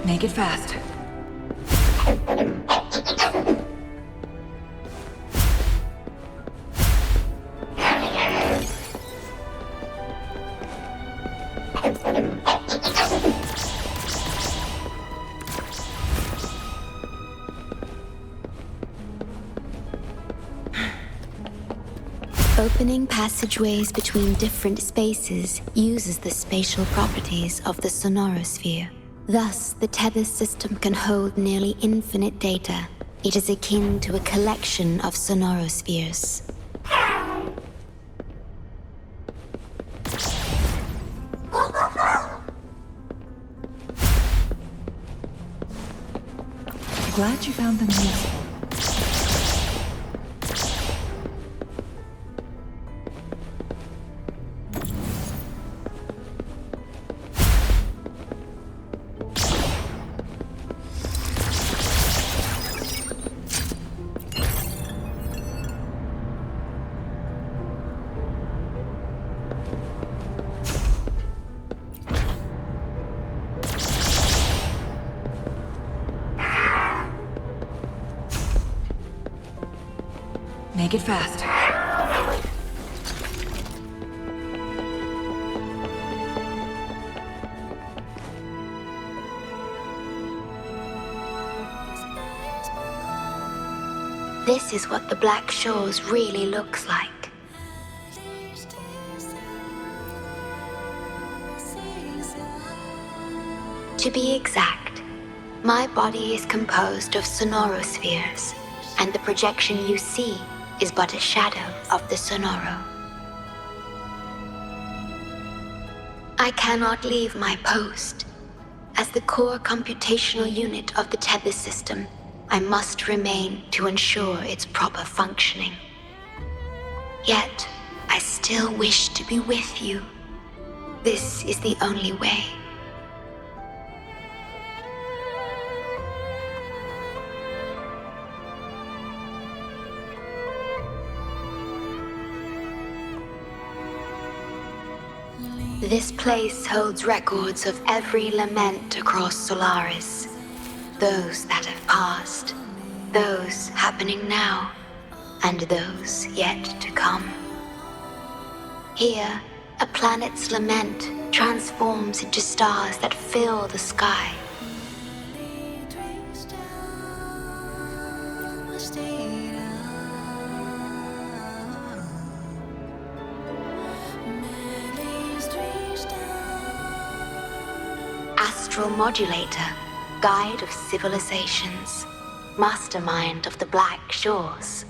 Make it fast. Opening passageways between different spaces uses the spatial properties of the sonorosphere. Thus, the tether system can hold nearly infinite data. It is akin to a collection of sonorospheres. Glad you found them useful. Make it fast. This is what the Black Shores really looks like. To be exact, my body is composed of sonorospheres, and the projection you see is but a shadow of the sonoro. I cannot leave my post. As the core computational unit of the tether system, I must remain to ensure its proper functioning. Yet, I still wish to be with you. This is the only way. This place holds records of every lament across Solaris. Those that have passed, those happening now, and those yet to come. Here, a planet's lament transforms into stars that fill the sky. Astral Modulator, guide of civilizations, mastermind of the Black Shores.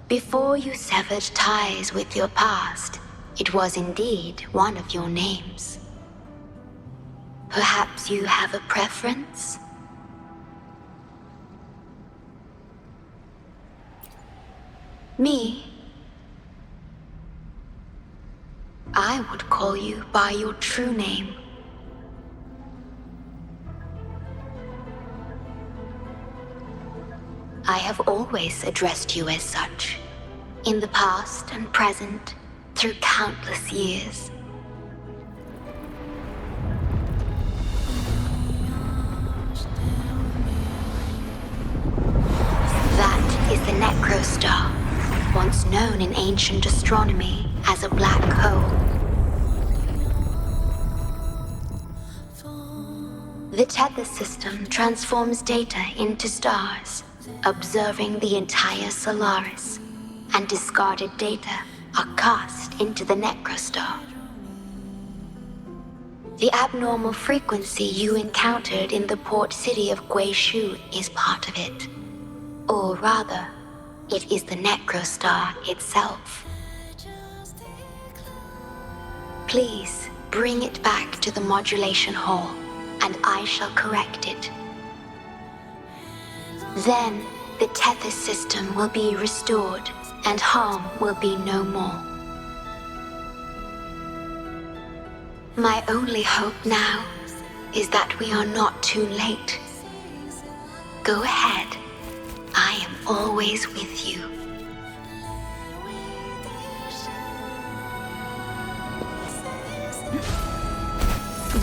Before you severed ties with your past, it was indeed one of your names. Perhaps you have a preference? Me? I would call you by your true name. I have always addressed you as such, in the past and present, through countless years. That is the Necrostar, once known in ancient astronomy as a black hole. The tether system transforms data into stars, observing the entire Solaris, and discarded data are cast into the Necrostar. The abnormal frequency you encountered in the port city of Guishu is part of it. Or rather, it is the Necrostar itself. Please bring it back to the modulation hall, and I shall correct it. Then, the tether system will be restored, and harm will be no more. My only hope now is that we are not too late. Go ahead. I am always with you.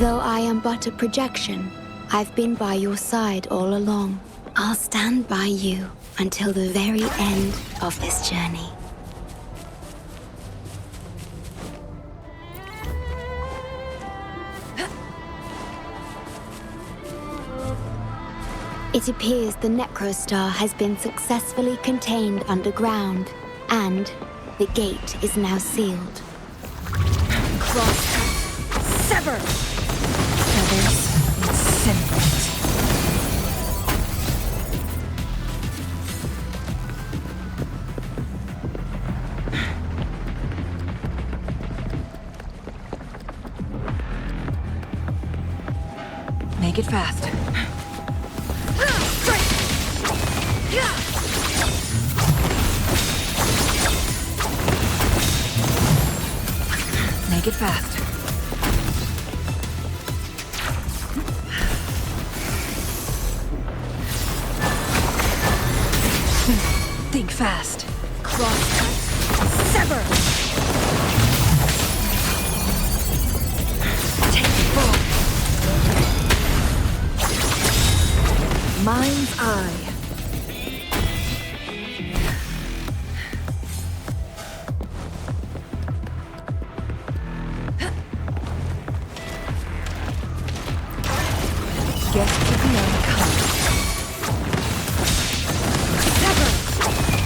Though I am but a projection, I've been by your side all along. I'll stand by you until the very end of this journey. It appears the Necrostar has been successfully contained underground, and the gate is now sealed. Crosscut. Sever! Feathers incinerate. Make it fast. Make it fast. Think fast. Crosscut. Sever! Take it forward. Mind's eye. Get to the uncovered. Sever!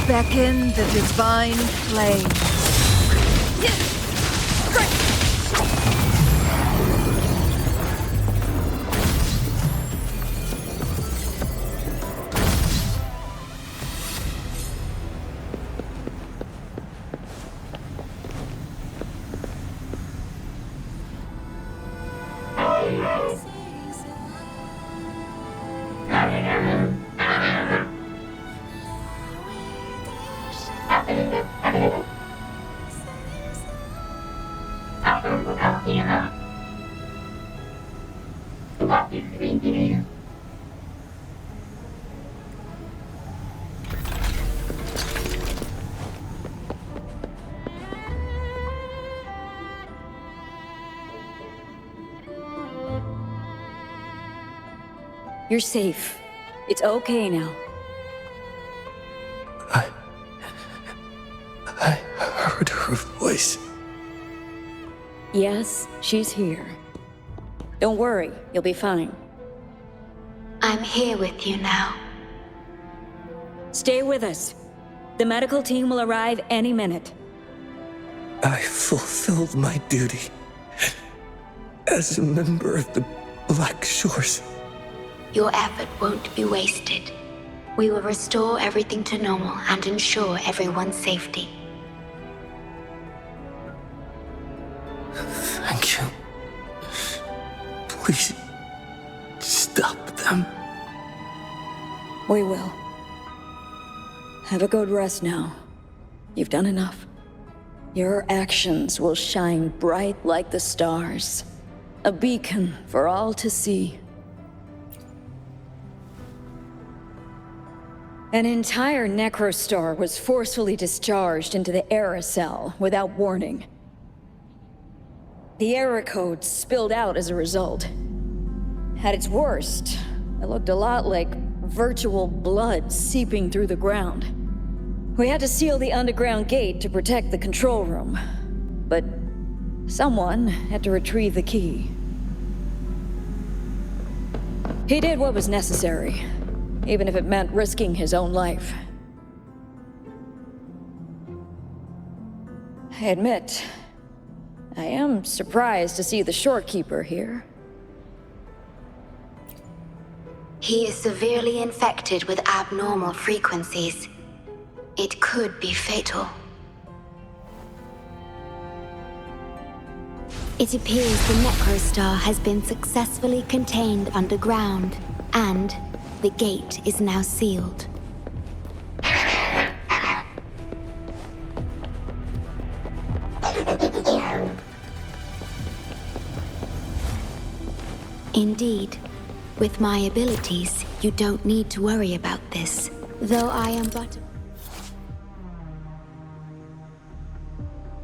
Beckon the divine flame. You're safe. It's okay now. I heard her voice. Yes, she's here. Don't worry, you'll be fine. I'm here with you now. Stay with us. The medical team will arrive any minute. I fulfilled my duty as a member of the Black Shores. Your effort won't be wasted. We will restore everything to normal and ensure everyone's safety. Thank you. Please, stop them. We will. Have a good rest now. You've done enough. Your actions will shine bright like the stars. A beacon for all to see. An entire Necrostar was forcefully discharged into the Era Cell without warning. The Era Code spilled out as a result. At its worst, it looked a lot like virtual blood seeping through the ground. We had to seal the underground gate to protect the control room. But someone had to retrieve the key. He did what was necessary, even if it meant risking his own life. I admit, I am surprised to see the Shorekeeper here. He is severely infected with abnormal frequencies. It could be fatal. It appears the Necrostar has been successfully contained underground, and the gate is now sealed. Indeed. With my abilities, you don't need to worry about this. Though I am but a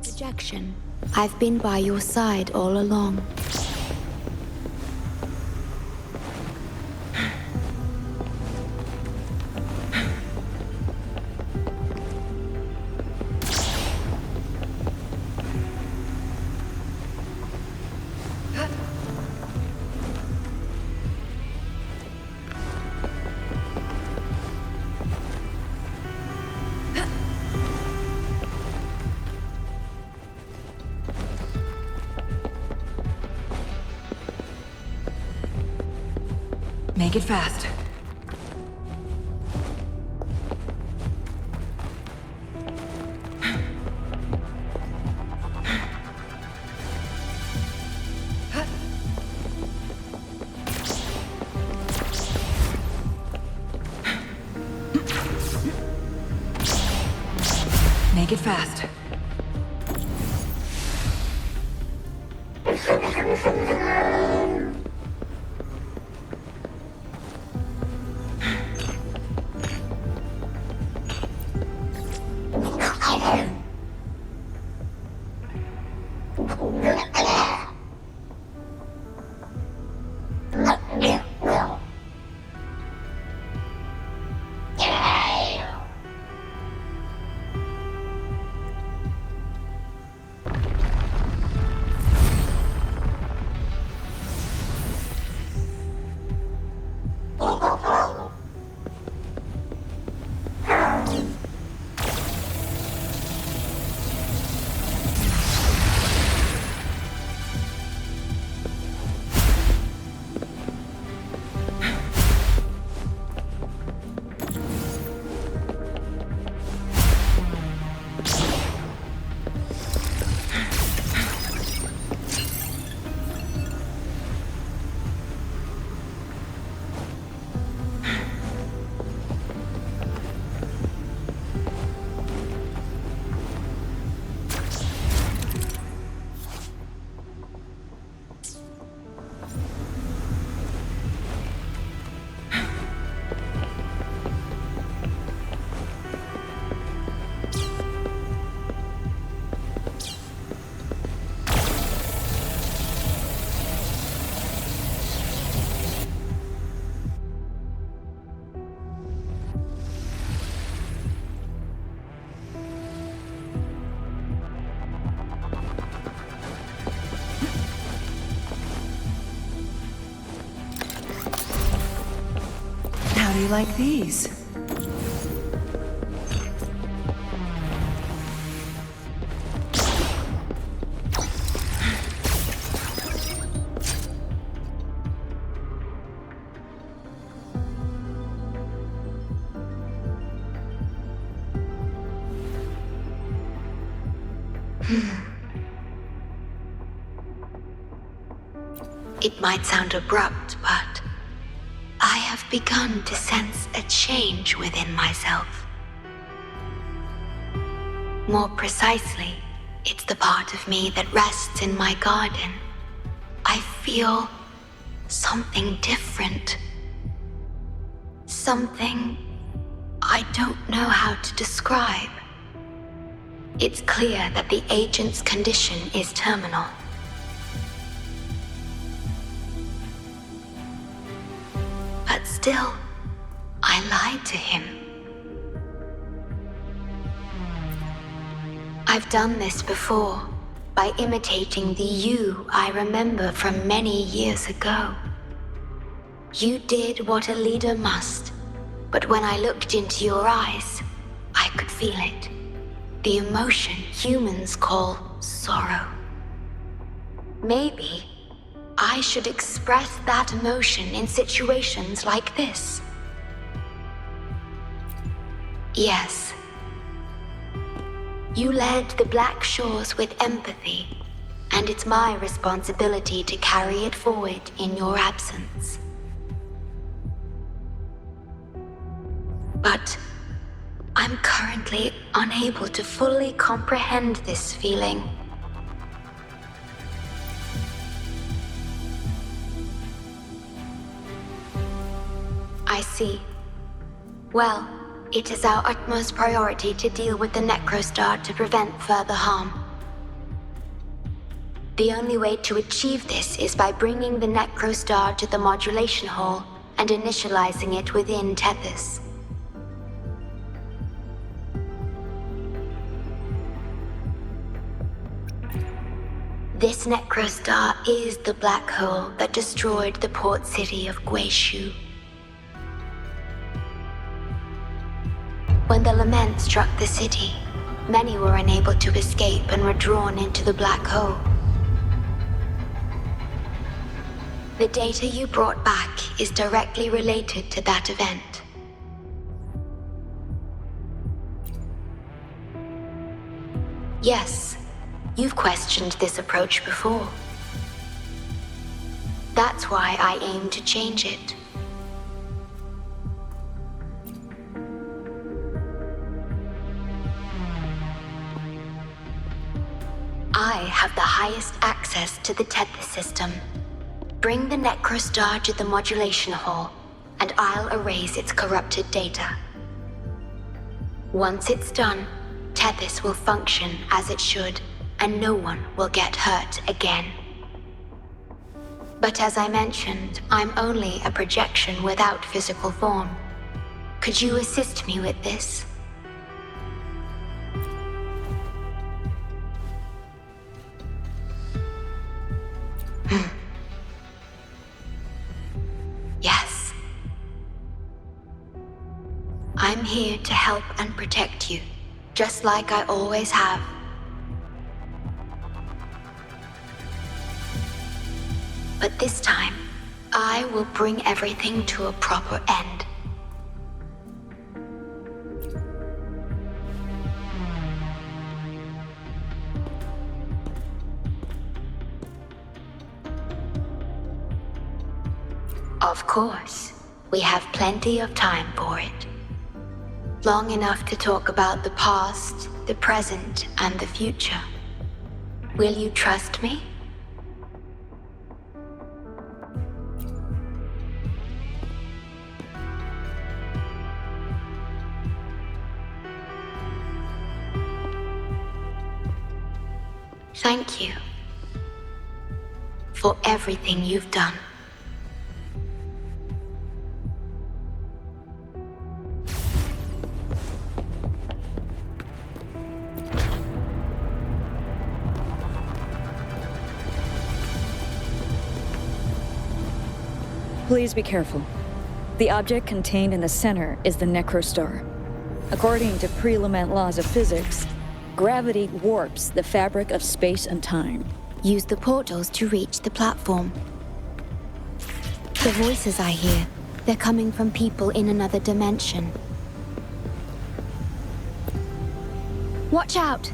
projection, I've been by your side all along. Make it fast. Make it fast. How do you like these? It might sound abrupt, but I have begun to sense a change within myself. More precisely, it's the part of me that rests in my garden. I feel something different. Something I don't know how to describe. It's clear that the agent's condition is terminal. But still, I lied to him. I've done this before, by imitating the you I remember from many years ago. You did what a leader must, but when I looked into your eyes, I could feel it. The emotion humans call sorrow. Maybe I should express that emotion in situations like this. Yes. You led the Black Shores with empathy, and it's my responsibility to carry it forward in your absence. But I'm currently unable to fully comprehend this feeling. I see. Well, it is our utmost priority to deal with the Necrostar to prevent further harm. The only way to achieve this is by bringing the Necrostar to the modulation hall and initializing it within Tethys. This Necrostar is the black hole that destroyed the port city of Guishu. When the Lament struck the city, many were unable to escape and were drawn into the black hole. The data you brought back is directly related to that event. Yes, you've questioned this approach before. That's why I aim to change it. I have the highest access to the Tethys system. Bring the Necrostar to the modulation hall, and I'll erase its corrupted data. Once it's done, Tethys will function as it should, and no one will get hurt again. But as I mentioned, I'm only a projection without physical form. Could you assist me with this? Yes. I'm here to help and protect you, just like I always have. But this time, I will bring everything to a proper end. Of course, we have plenty of time for it. Long enough to talk about the past, the present, and the future. Will you trust me? Thank you for everything you've done. Please be careful. The object contained in the center is the Necrostar. According to pre-Lament laws of physics, gravity warps the fabric of space and time. Use the portals to reach the platform. The voices I hear, they're coming from people in another dimension. Watch out!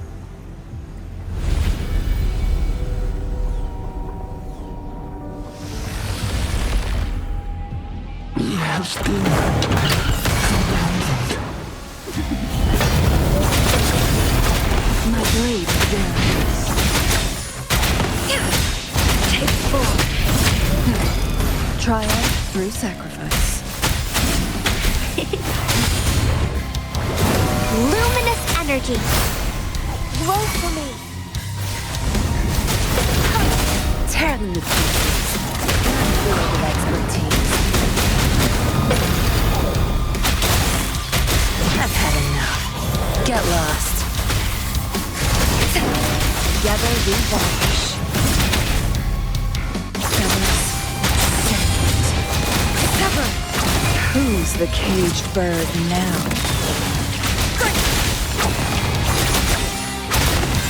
My blade burns. Take form. Triumph through sacrifice. Luminous energy. Flow for me. Tear them to pieces. Filled with expertise. I've had enough. Get lost. Together we watch. Sever. Who's the caged bird now?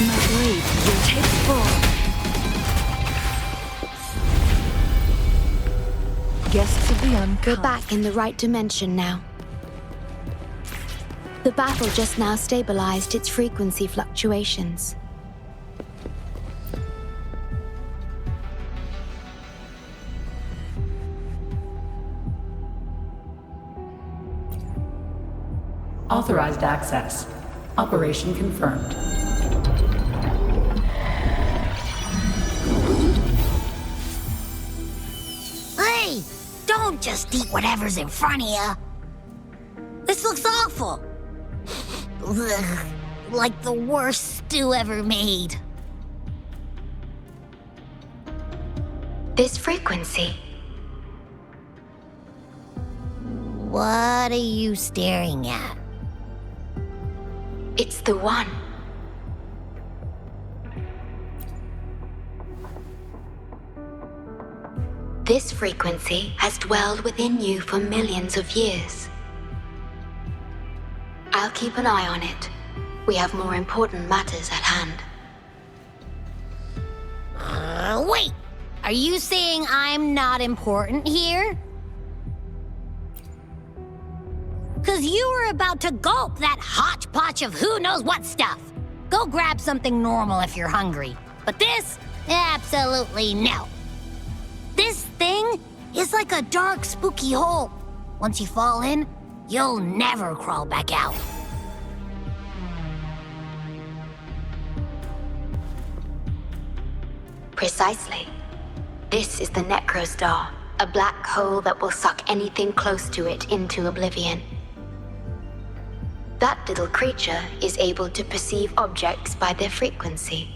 My blade will take form. Guests of the unkind. We're back in the right dimension now. The battle just now stabilized its frequency fluctuations. Authorized access. Operation confirmed. Hey! Don't just eat whatever's in front of you. This looks awful. Ugh, like the worst stew ever made. This frequency. What are you staring at? It's the one. This frequency has dwelled within you for millions of years. I'll keep an eye on it. We have more important matters at hand. Wait! Are you saying I'm not important here? Because you were about to gulp that hodgepodge of who knows what stuff. Go grab something normal if you're hungry. But this? Absolutely no. This thing is like a dark, spooky hole. Once you fall in, you'll never crawl back out. Precisely. This is the Necrostar, a black hole that will suck anything close to it into oblivion. That little creature is able to perceive objects by their frequency.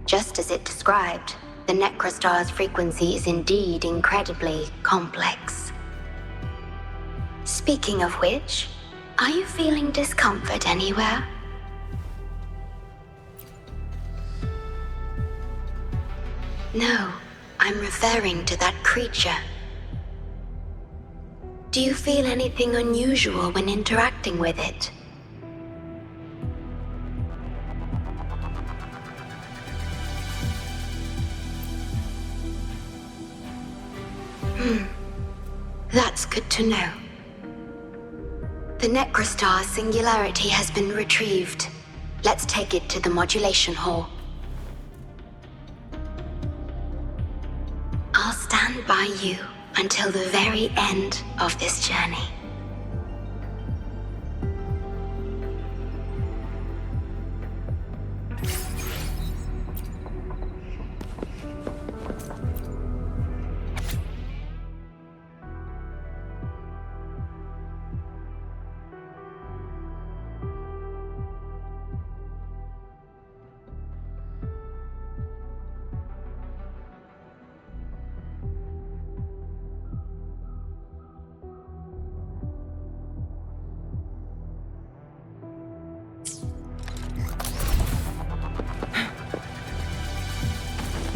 Just as it described, the Necrostar's frequency is indeed incredibly complex. Speaking of which, are you feeling discomfort anywhere? No, I'm referring to that creature. Do you feel anything unusual when interacting with it? That's good to know. The Necrostar's singularity has been retrieved. Let's take it to the modulation hall. I'll stand by you until the very end of this journey.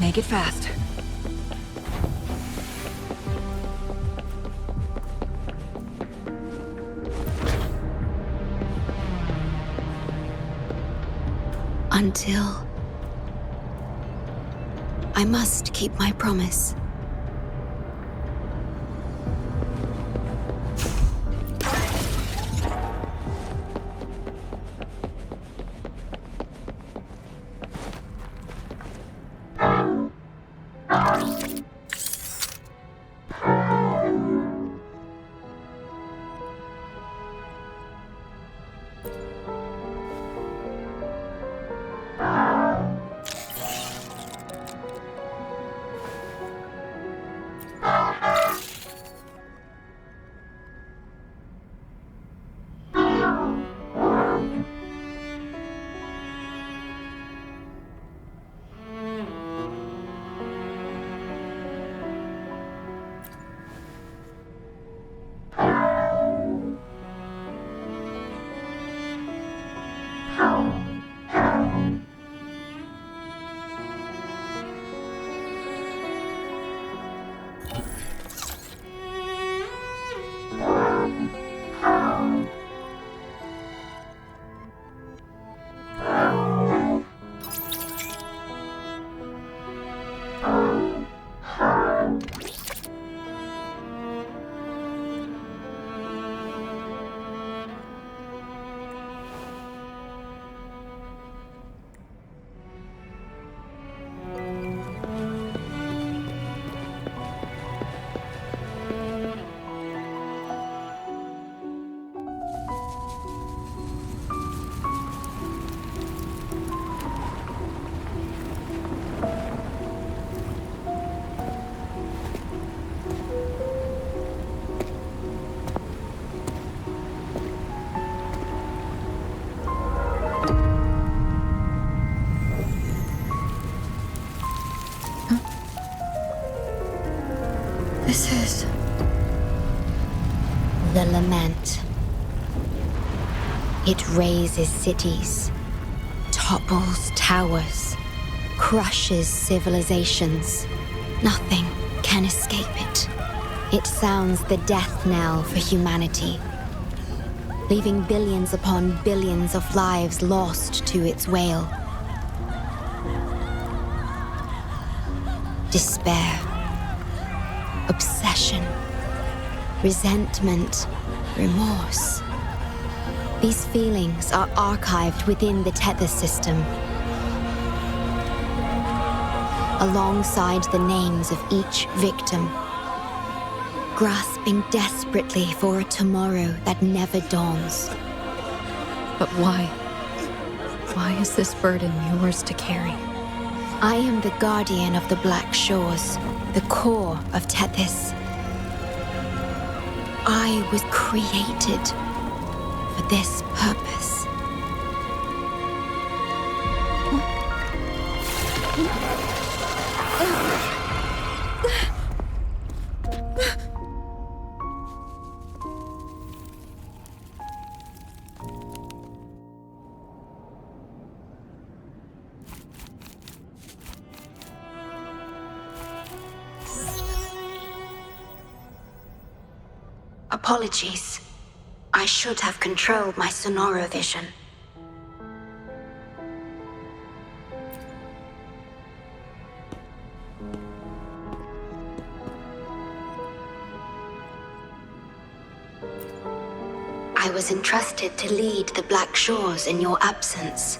Make it fast. Until I must keep my promise. This is... The Lament. It razes cities, topples towers, crushes civilizations. Nothing can escape it. It sounds the death knell for humanity, leaving billions upon billions of lives lost to its wail. despair, obsession, resentment, remorse. These feelings are archived within the tether system, alongside the names of each victim, grasping desperately for a tomorrow that never dawns. But why? Why is this burden yours to carry? I am the guardian of the Black Shores, the core of Tethys. I was created for this purpose. Apologies. I should have controlled my Sonoro vision. I was entrusted to lead the Black Shores in your absence.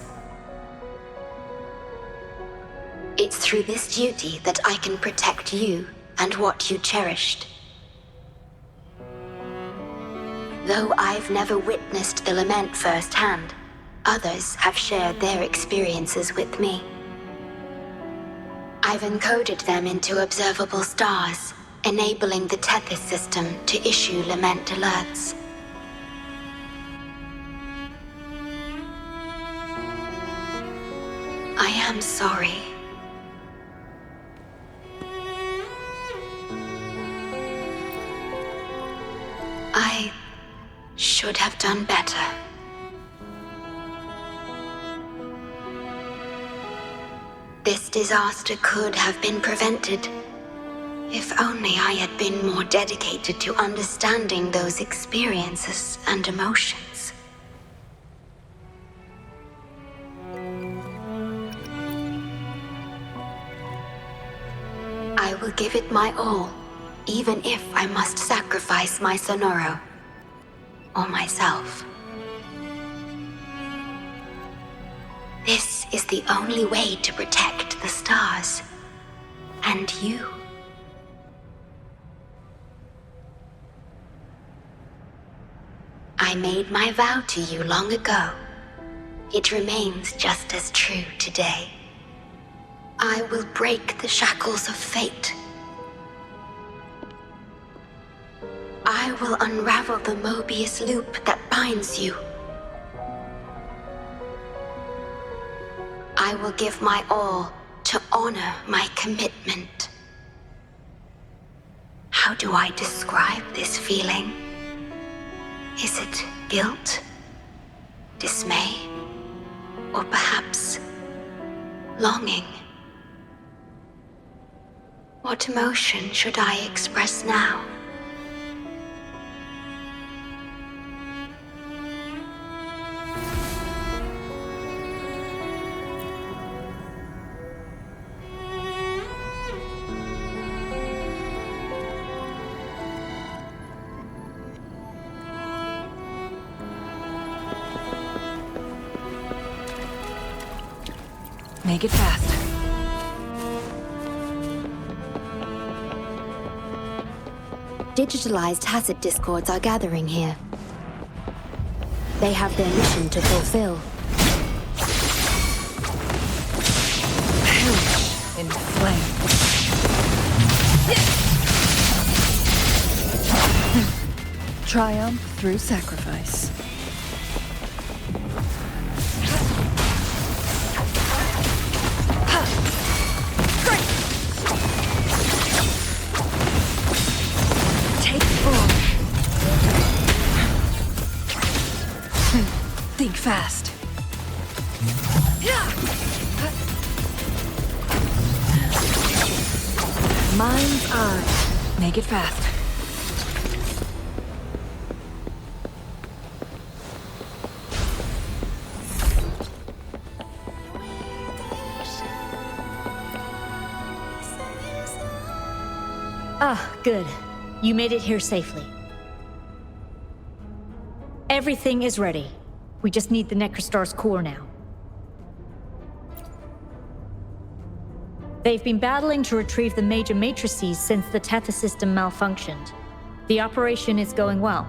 It's through this duty that I can protect you and what you cherished. Though I've never witnessed the Lament firsthand, others have shared their experiences with me. I've encoded them into observable stars, enabling the Tethys system to issue Lament alerts. I am sorry. I should have done better. This disaster could have been prevented if only I had been more dedicated to understanding those experiences and emotions. I will give it my all, even if I must sacrifice my Sonoro. Or myself. This is the only way to protect the stars. And you. I made my vow to you long ago. It remains just as true today. I will break the shackles of fate. I will unravel the Mobius loop that binds you. I will give my all to honor my commitment. How do I describe this feeling? Is it guilt, dismay, or perhaps longing? What emotion should I express now? Make it fast. Digitalized hazard discords are gathering here. They have their mission to fulfill. Perish in flame. Triumph through sacrifice. Think fast. Mind's eye. Make it fast. Ah, good. You made it here safely. Everything is ready. We just need the Necrostar's core now. They've been battling to retrieve the major matrices since the Tethys system malfunctioned. The operation is going well.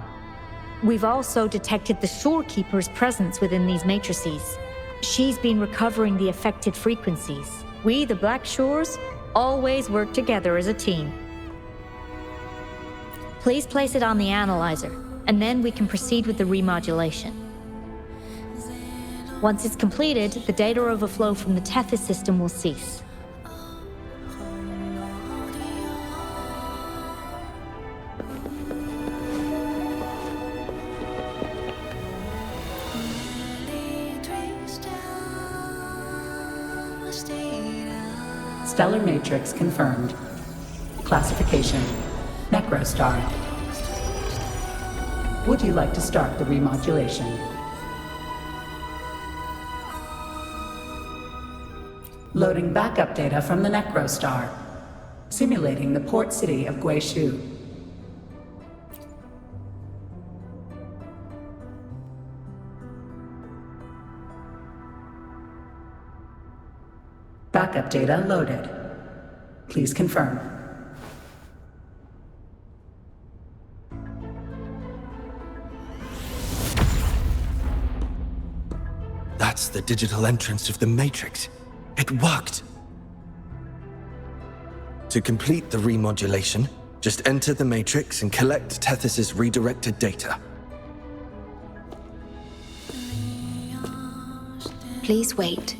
We've also detected the Shorekeeper's presence within these matrices. She's been recovering the affected frequencies. We, the Black Shores, always work together as a team. Please place it on the analyzer, and then we can proceed with the remodulation. Once it's completed, the data overflow from the Tethys system will cease. Stellar matrix confirmed. Classification: Necrostar. Would you like to start the remodulation? Loading backup data from the Necrostar. Simulating the port city of Guishu. Backup data loaded. Please confirm. That's the digital entrance of the Matrix. It worked! To complete the remodulation, just enter the Matrix and collect Tethys' redirected data. Please wait.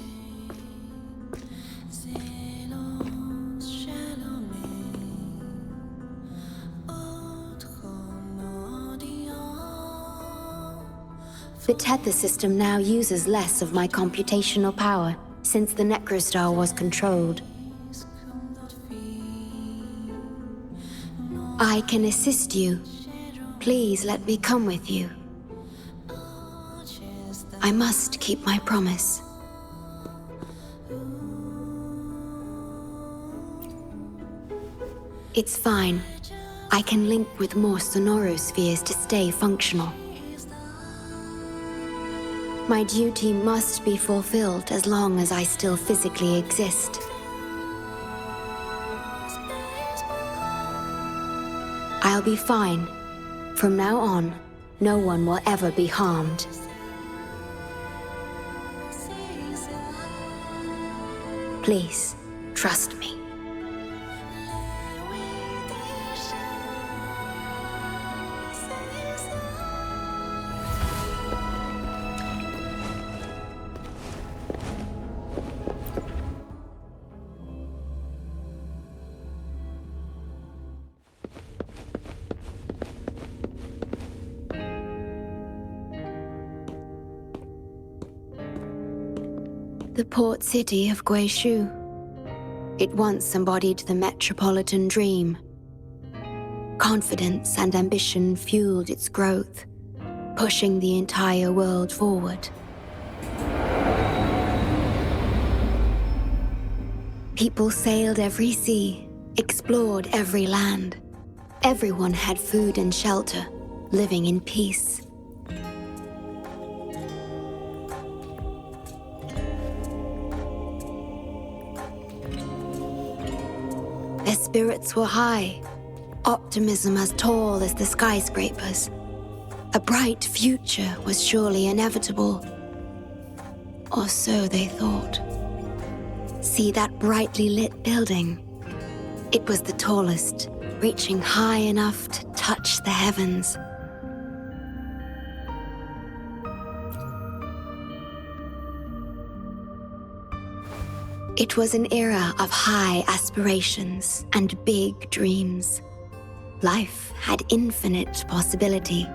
The Tethys system now uses less of my computational power since the Necrostar was controlled. I can assist you. Please let me come with you. I must keep my promise. It's fine. I can link with more sonorospheres to stay functional. My duty must be fulfilled as long as I still physically exist. I'll be fine. From now on, no one will ever be harmed. Please, trust me. The port city of Guishu. It once embodied the metropolitan dream. Confidence and ambition fueled its growth, pushing the entire world forward. People sailed every sea, explored every land. Everyone had food and shelter, living in peace. Their spirits were high, optimism as tall as the skyscrapers. A bright future was surely inevitable. Or so they thought. See that brightly lit building? It was the tallest, reaching high enough to touch the heavens. It was an era of high aspirations and big dreams. Life had infinite possibility.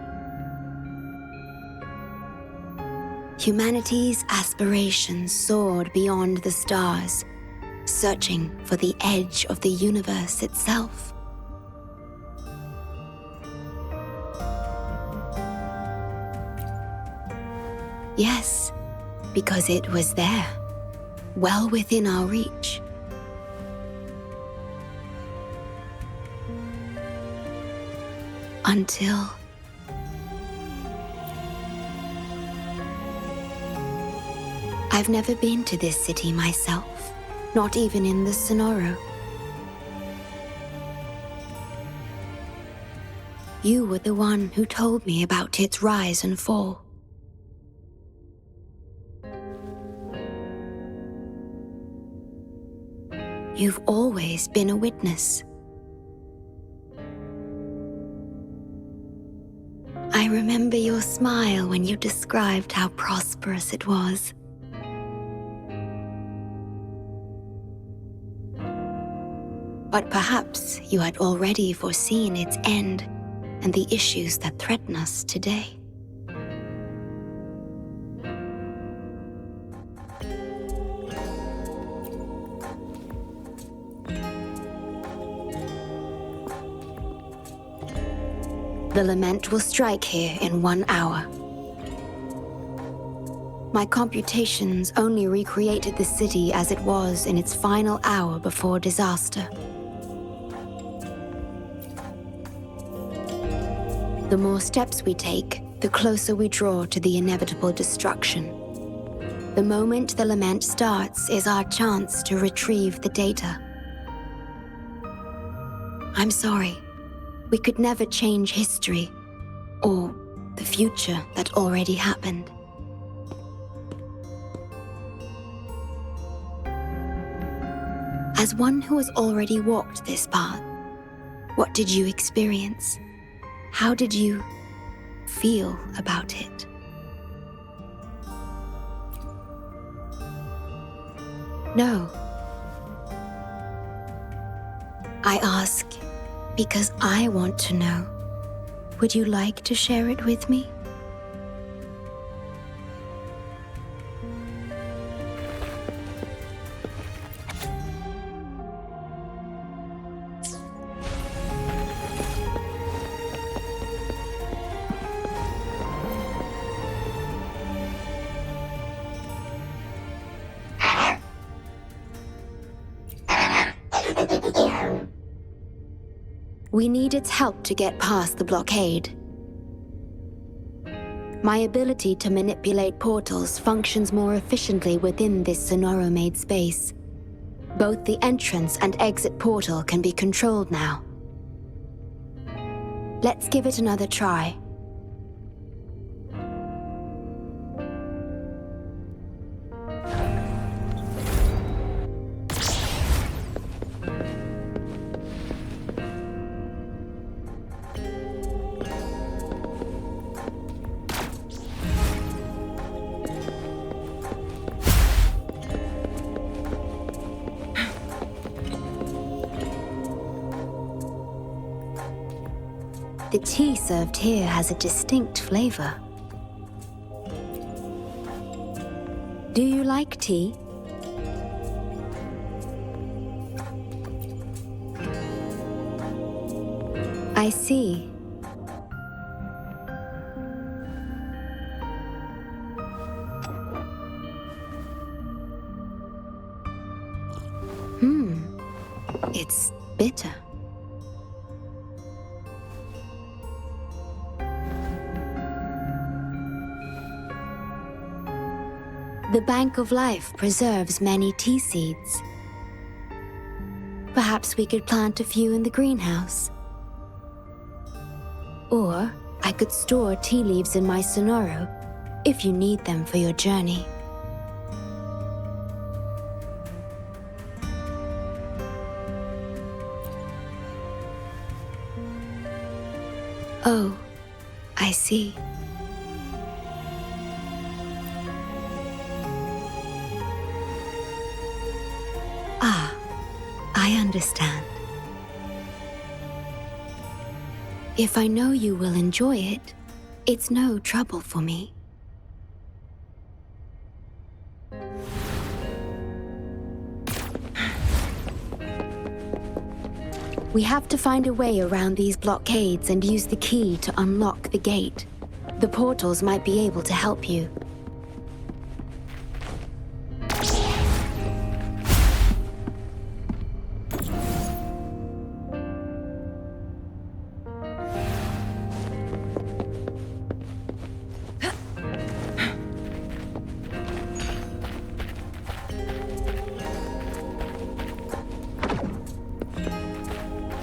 Humanity's aspirations soared beyond the stars, searching for the edge of the universe itself. Yes, because it was there, well within our reach. Until... I've never been to this city myself, not even in the Sonoro. You were the one who told me about its rise and fall. You've always been a witness. I remember your smile when you described how prosperous it was. But perhaps you had already foreseen its end and the issues that threaten us today. The Lament will strike here in 1 hour. My computations only recreated the city as it was in its final hour before disaster. The more steps we take, the closer we draw to the inevitable destruction. The moment the Lament starts is our chance to retrieve the data. I'm sorry. We could never change history, or the future that already happened. As one who has already walked this path, what did you experience? How did you feel about it? No. I ask because I want to know. Would you like to share it with me? We need its help to get past the blockade. My ability to manipulate portals functions more efficiently within this Sonoro-made space. Both the entrance and exit portal can be controlled now. Let's give it another try. The tea served here has a distinct flavor. Do you like tea? I see. It's bitter. The Bank of Life preserves many tea seeds. Perhaps we could plant a few in the greenhouse. Or I could store tea leaves in my Sonoro if you need them for your journey. Oh, I see. I understand. If I know you will enjoy it, it's no trouble for me. We have to find a way around these blockades and use the key to unlock the gate. The portals might be able to help you.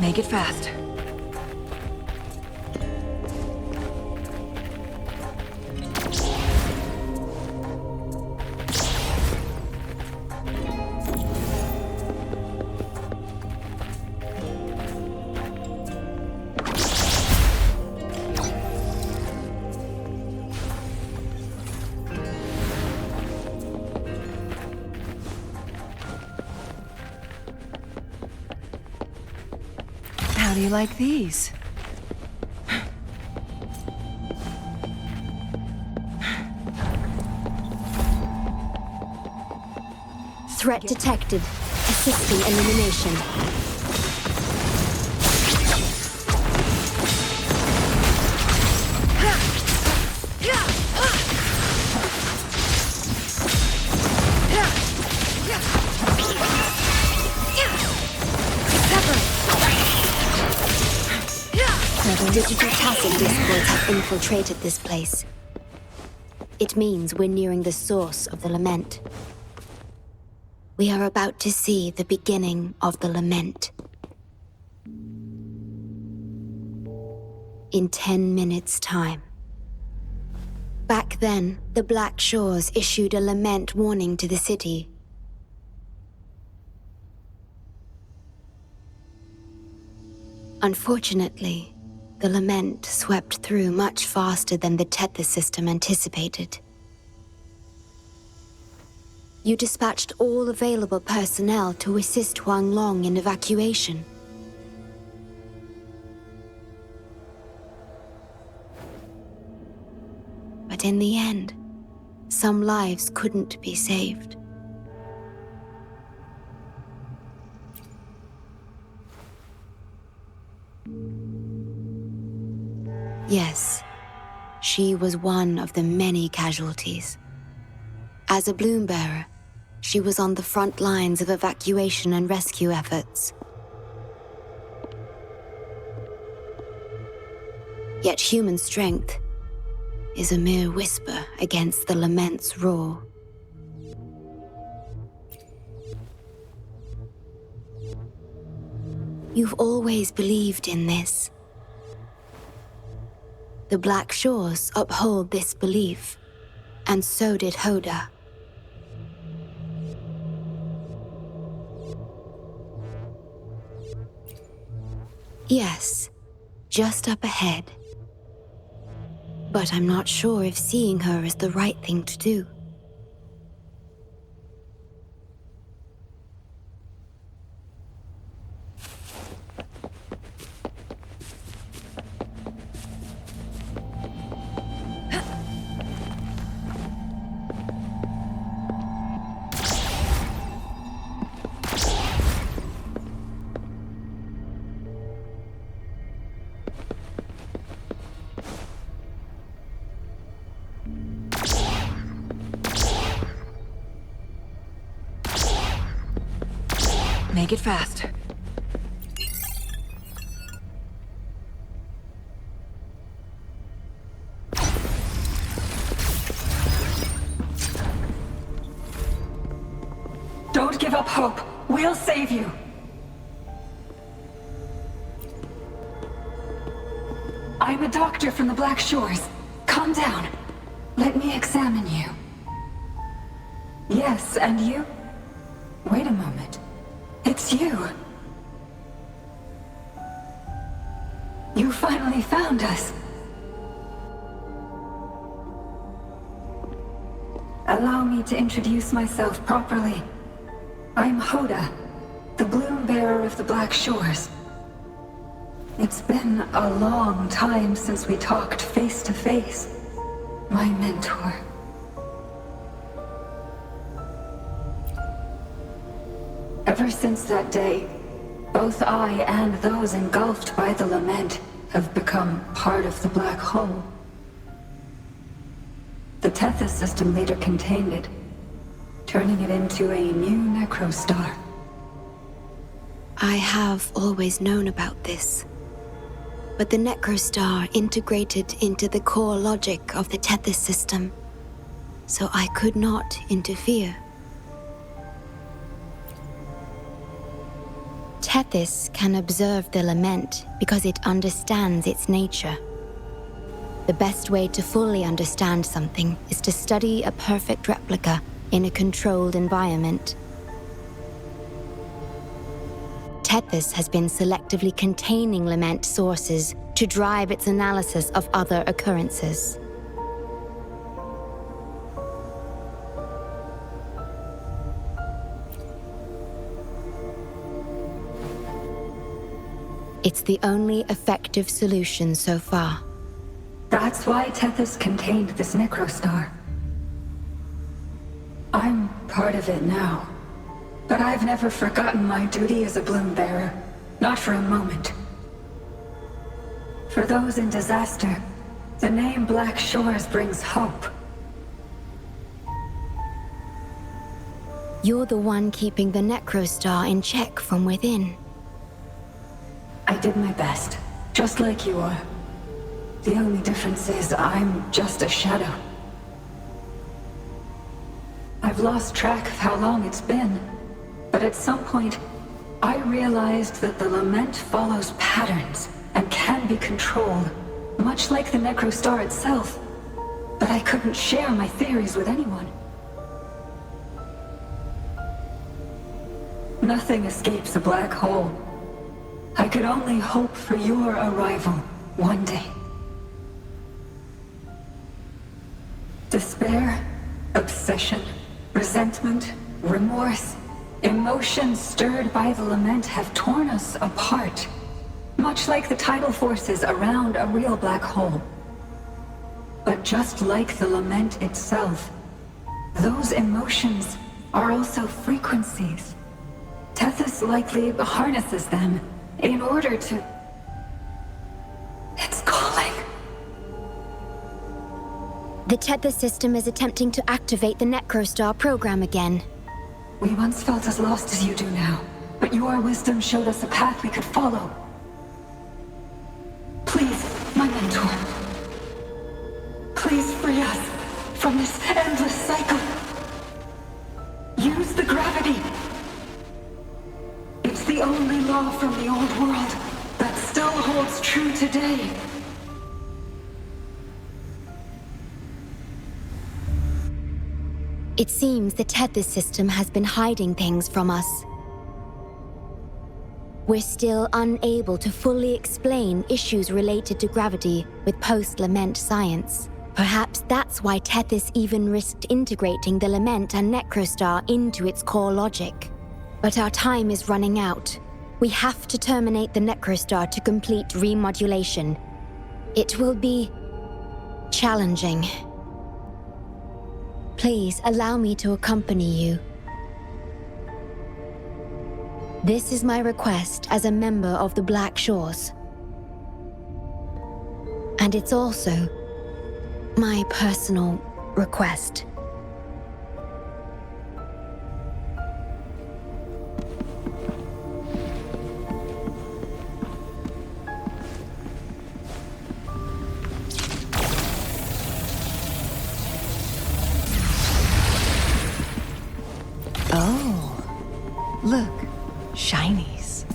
Make it fast. How do you like these? Threat detected. Assisting elimination. Digital tassel discords have infiltrated this place. It means we're nearing the source of the Lament. We are about to see the beginning of the Lament. In 10 minutes' time. Back then, the Black Shores issued a Lament warning to the city. Unfortunately, the Lament swept through much faster than the Tethys system anticipated. You dispatched all available personnel to assist Huang Long in evacuation. But in the end, some lives couldn't be saved. Yes, she was one of the many casualties. As a bloom bearer, she was on the front lines of evacuation and rescue efforts. Yet human strength is a mere whisper against the Lament's roar. You've always believed in this. The Black Shores uphold this belief, and so did Hoda. Yes, just up ahead. But I'm not sure if seeing her is the right thing to do. Make it fast. Don't give up hope. We'll save you. I'm a doctor from the Black Shores. Calm down. Let me examine you. Yes, and you? Wait a moment. It's you. You finally found us. Allow me to introduce myself properly. I'm Hoda, the bloom bearer of the Black Shores. It's been a long time since we talked face to face, my mentor. Ever since that day, both I and those engulfed by the Lament have become part of the black hole. The Tethys system later contained it, turning it into a new necrostar. I have always known about this. But the necrostar integrated into the core logic of the Tethys system, so I could not interfere. Tethys can observe the lament because it understands its nature. The best way to fully understand something is to study a perfect replica in a controlled environment. Tethys has been selectively containing lament sources to drive its analysis of other occurrences. It's the only effective solution so far. That's why Tethys contained this necrostar. I'm part of it now. But I've never forgotten my duty as a bloom bearer. Not for a moment. For those in disaster, the name Black Shores brings hope. You're the one keeping the necrostar in check from within. I did my best, just like you are. The only difference is I'm just a shadow. I've lost track of how long it's been, but at some point, I realized that the lament follows patterns and can be controlled, much like the necrostar itself. But I couldn't share my theories with anyone. Nothing escapes a black hole. I could only hope for your arrival one day. Despair, obsession, resentment, remorse, emotions stirred by the lament have torn us apart, much like the tidal forces around a real black hole. But just like the lament itself, those emotions are also frequencies. Tethys likely harnesses them in order to... It's calling. The Tethys system is attempting to activate the necrostar program again. We once felt as lost as you do now, but your wisdom showed us a path we could follow. Please, my mentor. Please free us from this endless cycle. Use the gravity. It's the only law from the old world that still holds true today. It seems the Tethys system has been hiding things from us. We're still unable to fully explain issues related to gravity with post-lament science. Perhaps that's why Tethys even risked integrating the lament and necrostar into its core logic. But our time is running out. We have to terminate the necrostar to complete remodulation. It will be challenging. Please allow me to accompany you. This is my request as a member of the Black Shores. And it's also my personal request. Oh, look, shinies.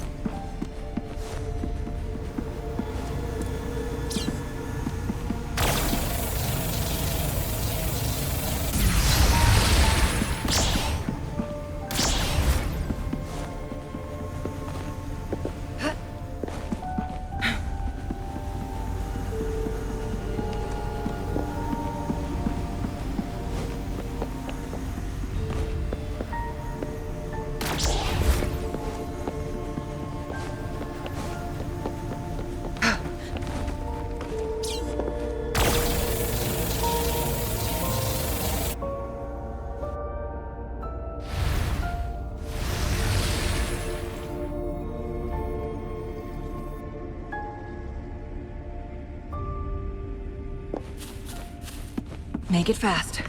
Make it fast.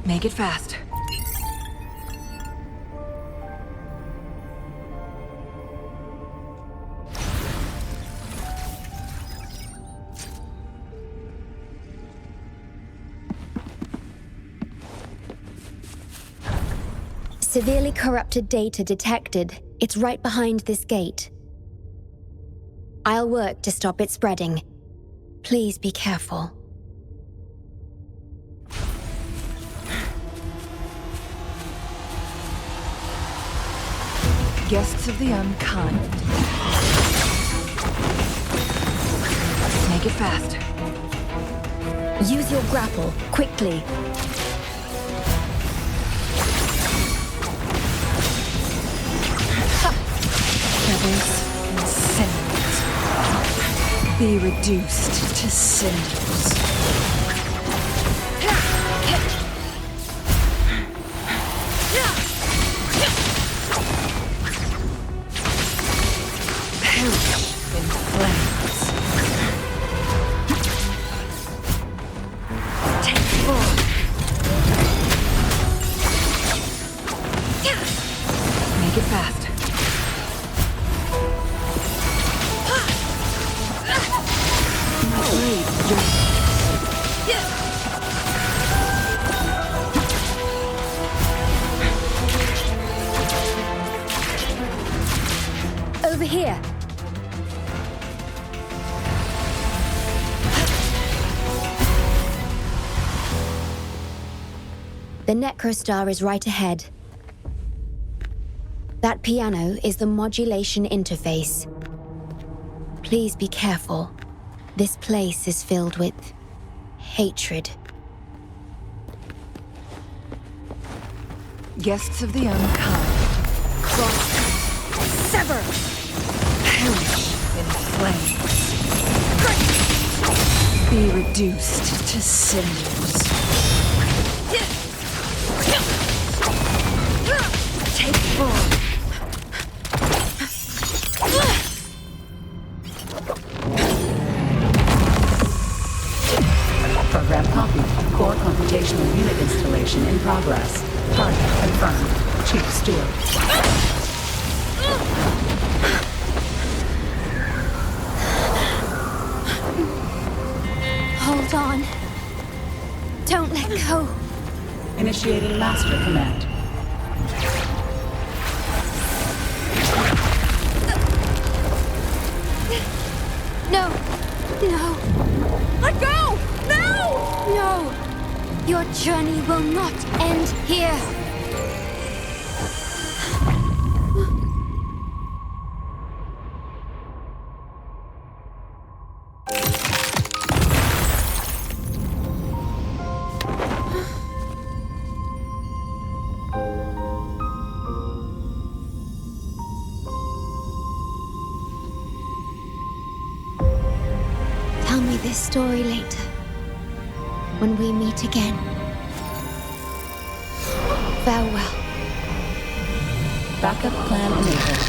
Make it fast. Severely corrupted data detected. It's right behind this gate. I'll work to stop it spreading. Please be careful. Guests of the unkind. Make it fast. Use your grapple, quickly. Feathers and cinders. Be reduced to cinders. Perish in flames. Take form. Make it fast. My blade yearns. Over here. The Necrostar is right ahead. That piano is the modulation interface. Please be careful. This place is filled with hatred. Guests of the unkind. Crosscut. Sever! Perish in flames. Be reduced to cinders. Take form. Program copied. Core computational unit installation in progress. Target confirmed. Chief Steward. Hold on. Don't let go. Initiating master command. No. No. Let go! No! No. Your journey will not end here. Tell me this story later, when we meet again. Farewell. Backup plan enabled.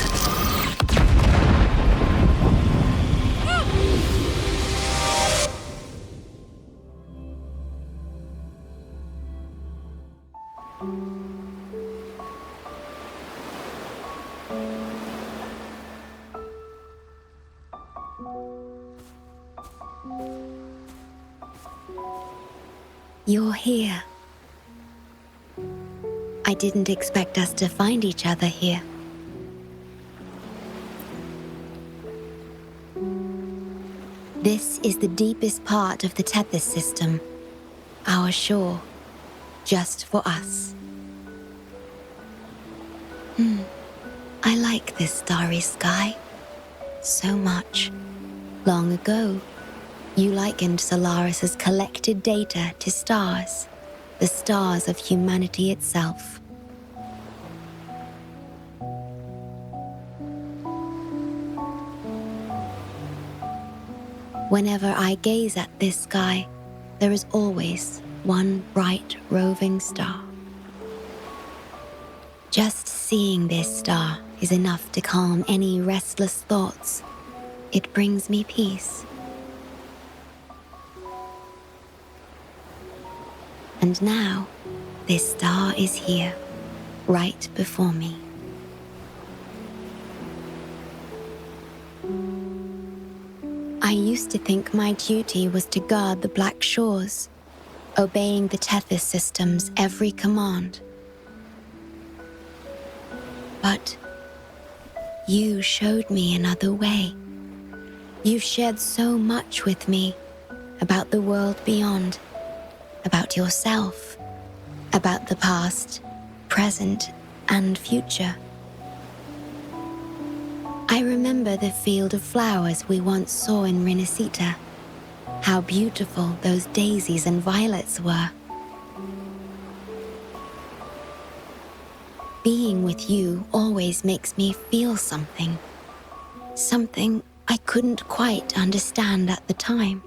You're here. I didn't expect us to find each other here. This is the deepest part of the Tethys system, our shore, just for us. I like this starry sky so much. Long ago, you likened Solaris's collected data to stars, the stars of humanity itself. Whenever I gaze at this sky, there is always one bright roving star. Just seeing this star is enough to calm any restless thoughts. It brings me peace. And now, this star is here, right before me. I used to think my duty was to guard the Black Shores, obeying the Tethys system's every command. But you showed me another way. You've shared so much with me about the world beyond, about yourself, about the past, present, and future. I remember the field of flowers we once saw in Rinasita. How beautiful those daisies and violets were. Being with you always makes me feel something. Something I couldn't quite understand at the time.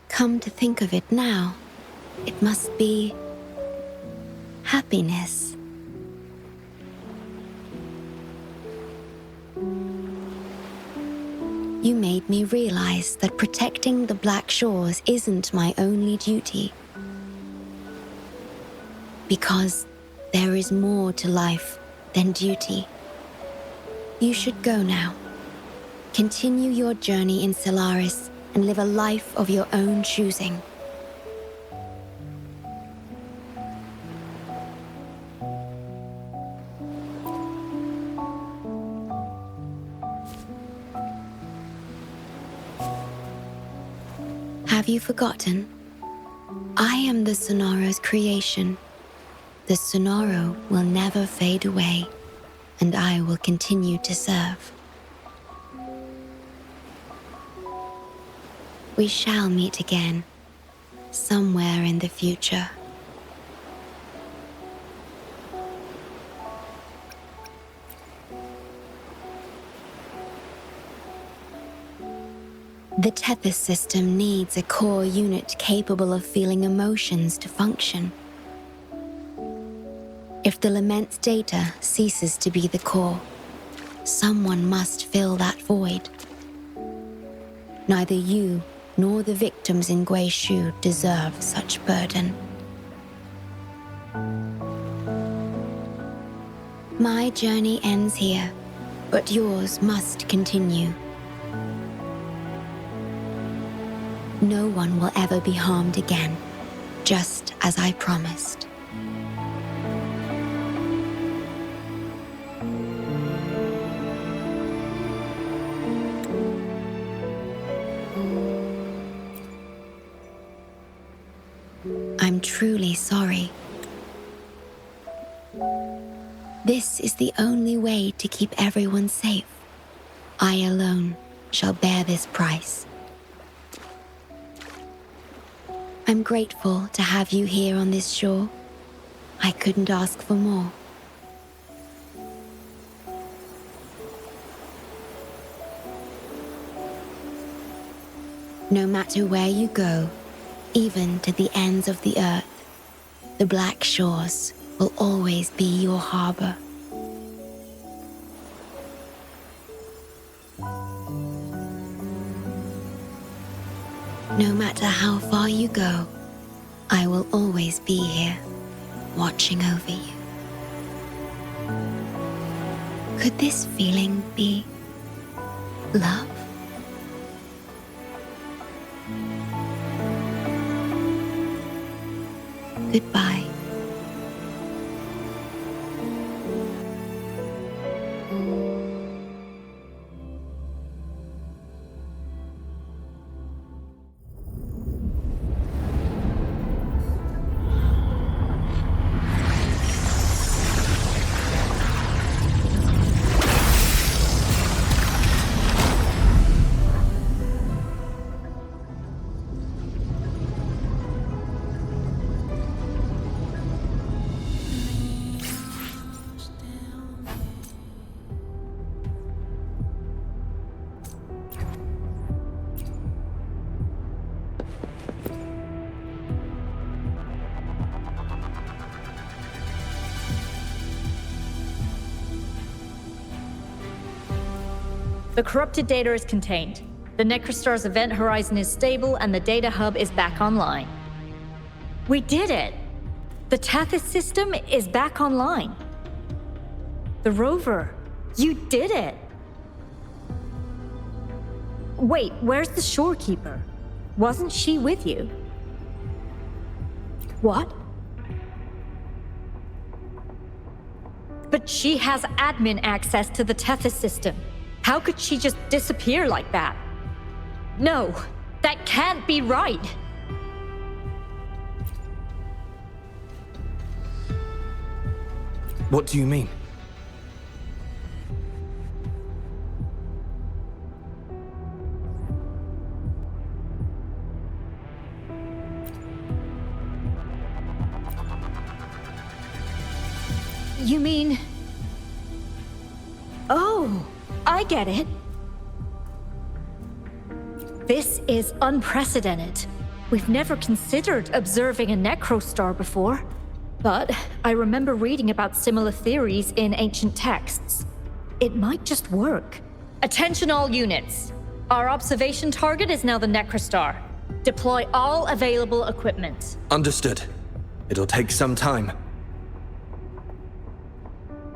Come to think of it now, it must be happiness. You made me realize that protecting the Black Shores isn't my only duty. Because there is more to life than duty. You should go now. Continue your journey in Solaris and live a life of your own choosing. Have you forgotten? I am the Sonoro's creation. The Sonoro will never fade away, and I will continue to serve. We shall meet again, somewhere in the future. The Tethys system needs a core unit capable of feeling emotions to function. If the Lament data ceases to be the core, someone must fill that void. Neither you nor the victims in Guishu deserve such burden. My journey ends here, but yours must continue. No one will ever be harmed again, just as I promised. I'm truly sorry. This is the only way to keep everyone safe. I alone shall bear this price. I'm grateful to have you here on this shore. I couldn't ask for more. No matter where you go, even to the ends of the earth, the Black Shores will always be your harbor. No matter how far you go, I will always be here, watching over you. Could this feeling be love? Goodbye. The corrupted data is contained. The Necrostar's event horizon is stable and the data hub is back online. We did it! The Tethys system is back online. The Rover, you did it! Wait, where's the shorekeeper? Wasn't she with you? What? But she has admin access to the Tethys system. How could she just disappear like that? No, that can't be right. What do you mean? You mean... Oh, I get it. This is unprecedented. We've never considered observing a necrostar before. But I remember reading about similar theories in ancient texts. It might just work. Attention all units. Our observation target is now the necrostar. Deploy all available equipment. Understood. It'll take some time.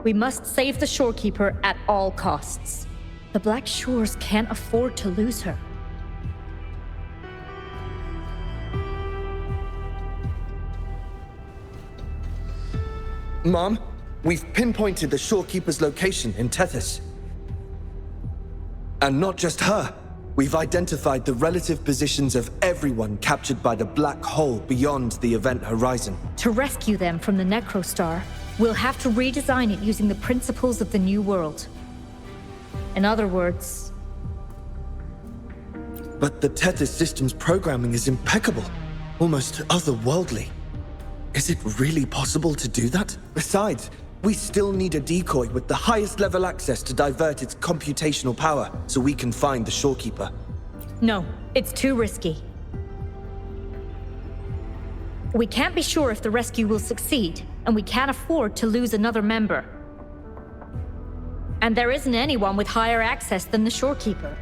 We must save the shorekeeper at all costs. The Black Shores can't afford to lose her. Mom, we've pinpointed the shorekeeper's location in Tethys. And not just her. We've identified the relative positions of everyone captured by the black hole beyond the event horizon. To rescue them from the necrostar, we'll have to redesign it using the principles of the New World. In other words... But the Tethys system's programming is impeccable, almost otherworldly. Is it really possible to do that? Besides, we still need a decoy with the highest level access to divert its computational power so we can find the shorekeeper. No, it's too risky. We can't be sure if the rescue will succeed, and we can't afford to lose another member. And there isn't anyone with higher access than the shorekeeper.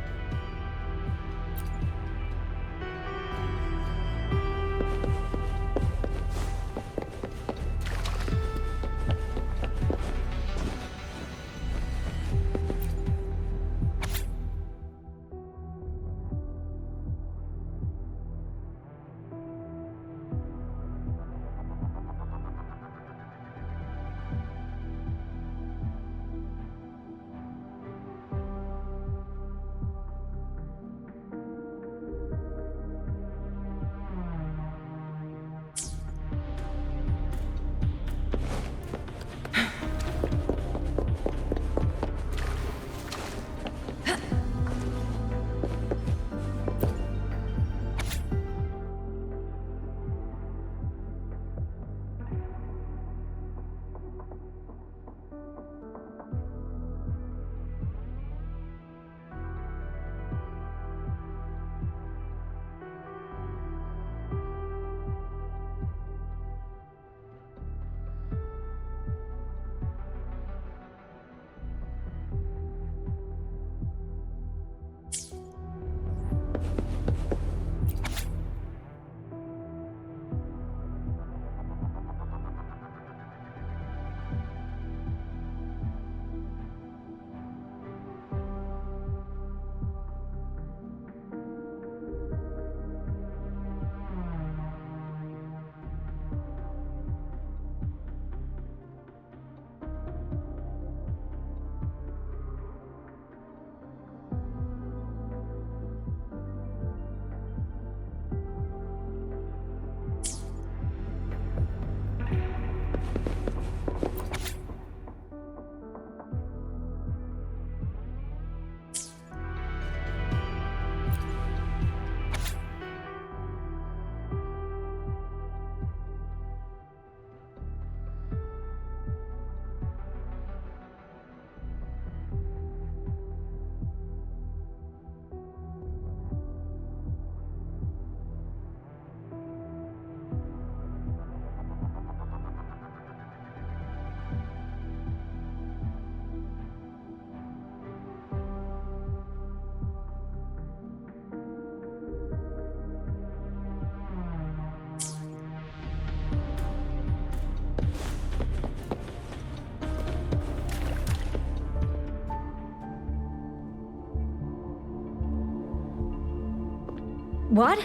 What?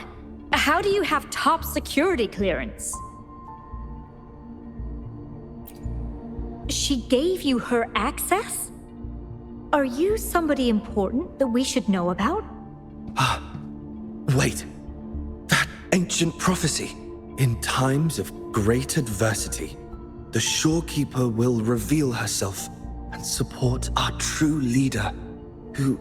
How do you have top security clearance? she gave you her access? Are you somebody important that we should know about? Wait. That ancient prophecy. In times of great adversity, the Shorekeeper will reveal herself and support our true leader, who,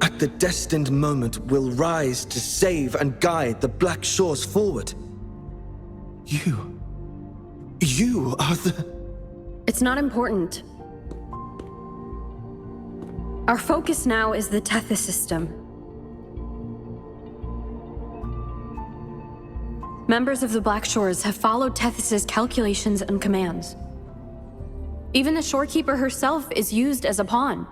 at the destined moment, will rise to save and guide the Black Shores forward. You are the... It's not important. Our focus now is the Tethys system. Members of the Black Shores have followed Tethys' calculations and commands. Even the Shorekeeper herself is used as a pawn.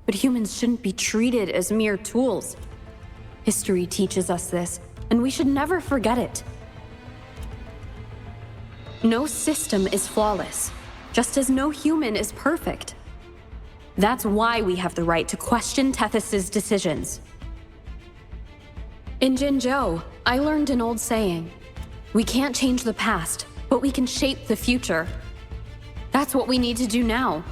But humans shouldn't be treated as mere tools. History teaches us this, and we should never forget it. No system is flawless, just as no human is perfect. That's why we have the right to question Tethys' decisions. In Jinzhou, I learned an old saying. We can't change the past, but we can shape the future. That's what we need to do now.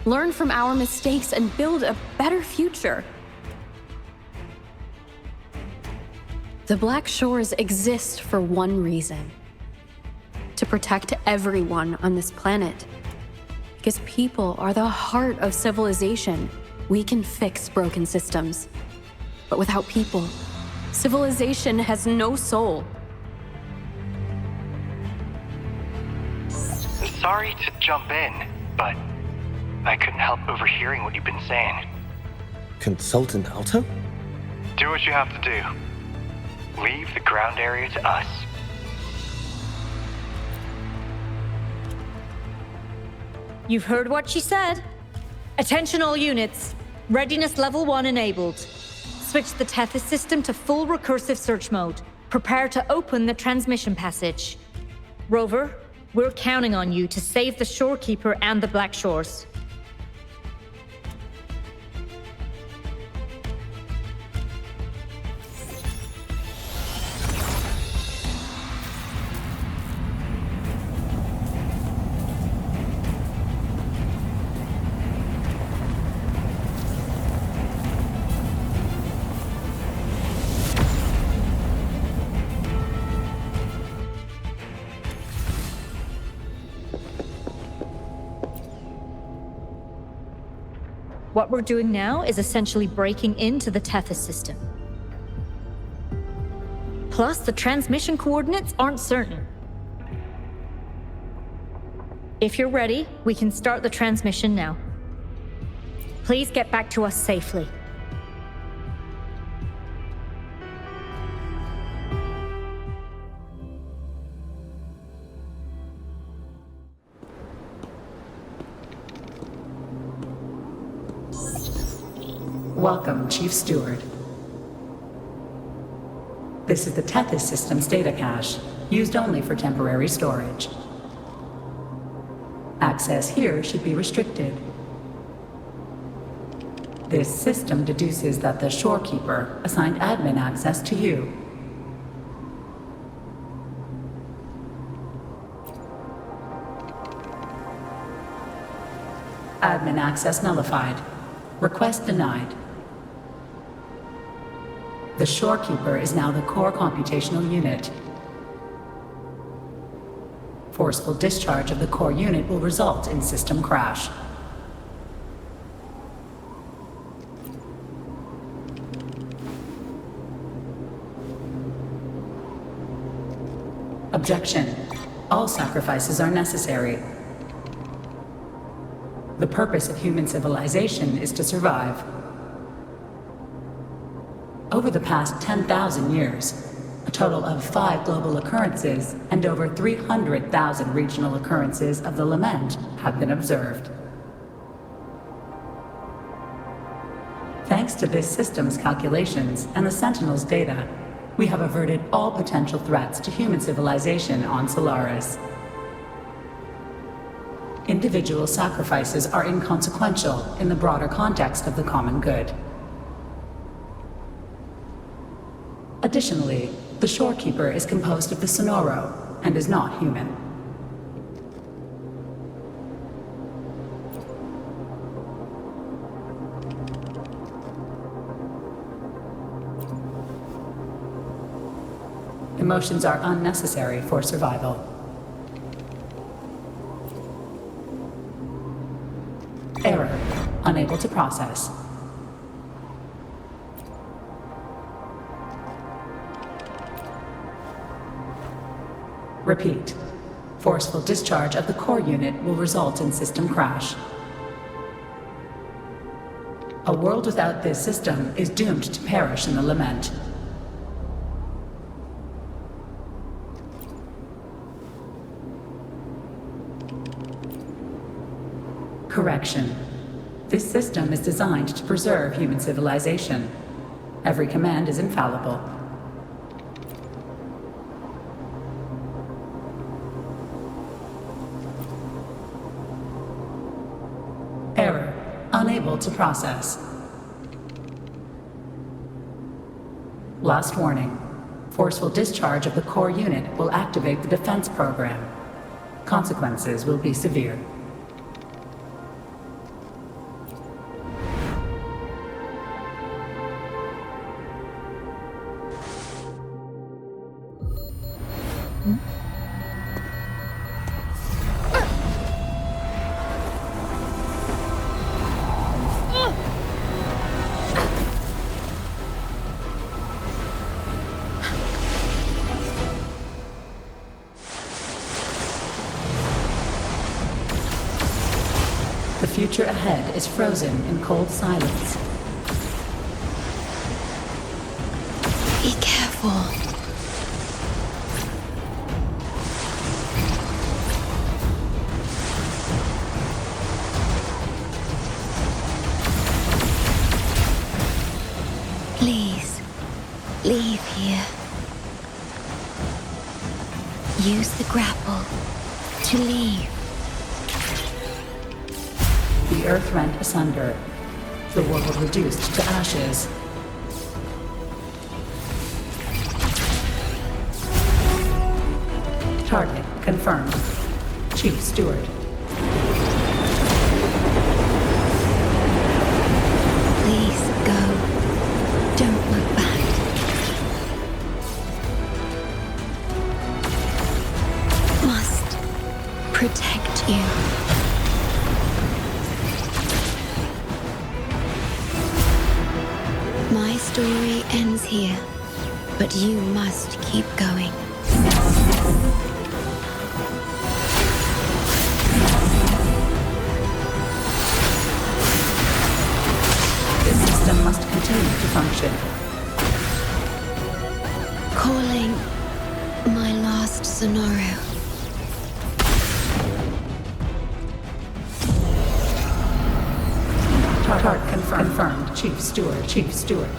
Learn from our mistakes and build a better future. The Black Shores exist for one reason. To protect everyone on this planet. Because people are the heart of civilization. We can fix broken systems. But without people, civilization has no soul. Sorry to jump in, but I couldn't help overhearing what you've been saying. Consultant Alto? Do what you have to do. Leave the ground area to us. You've heard what she said. Attention all units. Readiness level 1 enabled. Switch the Tethys system to full recursive search mode. Prepare to open the transmission passage. Rover, we're counting on you to save the Shorekeeper and the Black Shores. What we're doing now is essentially breaking into the Tethys system. Plus, the transmission coordinates aren't certain. If you're ready, we can start the transmission now. Please get back to us safely. Welcome, Chief Steward. This is the Tethys system's data cache, used only for temporary storage. Access here should be restricted. This system deduces that the Shorekeeper assigned admin access to you. Admin access nullified. Request denied. The Shorekeeper is now the core computational unit. Forceful discharge of the core unit will result in system crash. Objection. All sacrifices are necessary. The purpose of human civilization is to survive. Over the past 10,000 years, a total of 5 global occurrences and over 300,000 regional occurrences of the Lament have been observed. Thanks to this system's calculations and the Sentinel's data, we have averted all potential threats to human civilization on Solaris. Individual sacrifices are inconsequential in the broader context of the common good. Additionally, the Shorekeeper is composed of the Sonoro and is not human. Emotions are unnecessary for survival. Error. Unable to process. Repeat. Forceful discharge of the core unit will result in system crash. A world without this system is doomed to perish in the Lament. Correction. This system is designed to preserve human civilization. Every command is infallible. Error. Unable to process. Last warning. Forceful discharge of the core unit will activate the defense program. Consequences will be severe. The future ahead is frozen in cold silence. Be careful. Please, leave here. Use the grapple to leave. The earth rent asunder. The world reduced to ashes. Target confirmed. Chief Steward. Please go. Don't look back. Must protect you. My story ends here, but you must keep going. The system must continue to function. Calling my last Sonoro. Target confirmed. Chief Steward. Chief Steward.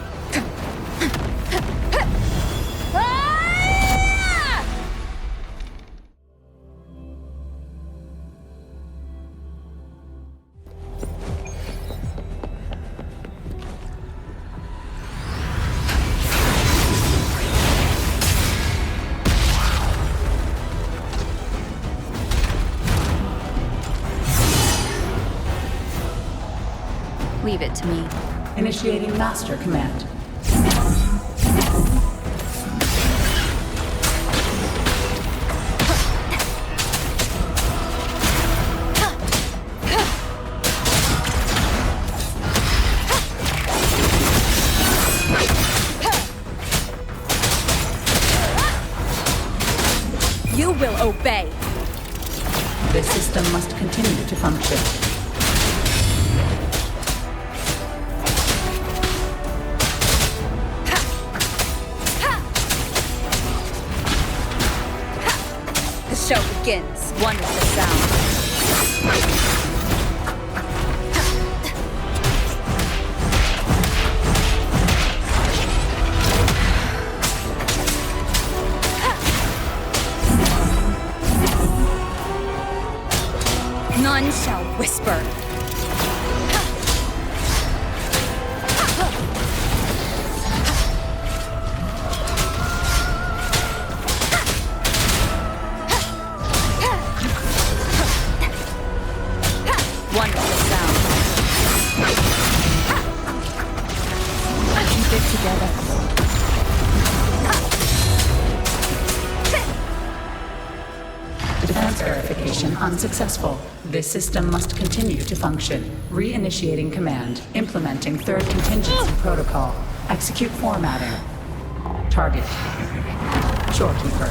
Leave it to me. Initiating Master Command. You will obey. The system must continue to function. The show begins. One with the sound. None shall whisper. One with the sound. Keep it together. Relocation unsuccessful. This system must continue to function. Reinitiating command. Implementing third contingency protocol. Execute formatting. Target. Shorekeeper.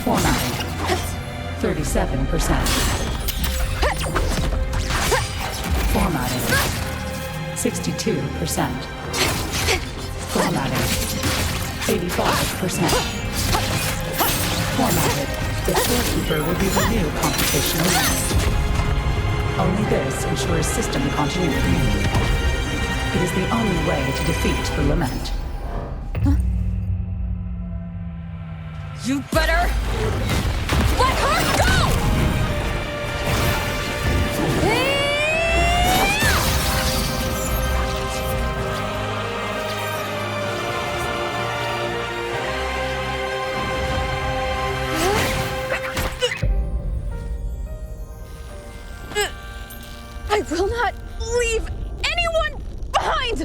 Formatting. 37%. Formatting. 62%. Formatting. 85%. Formatted. The storekeeper will be the new computational unit. Only this ensures system continuity. It is the only way to defeat the Lament. You better let her go! I will not leave anyone behind!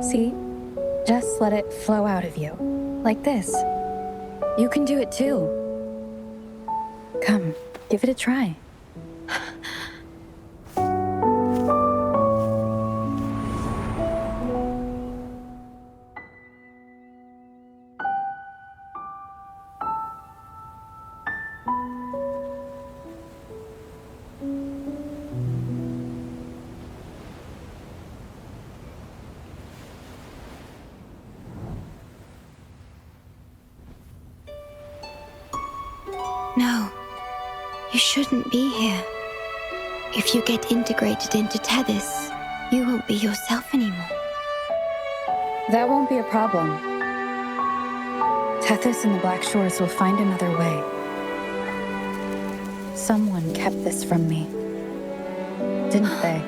See? Just let it flow out of you. Like this. You can do it too. Come, give it a try. No, you shouldn't be here. If you get integrated into Tethys, you won't be yourself anymore. That won't be a problem. Tethys and the Black Shores will find another way. Someone kept this from me, didn't they?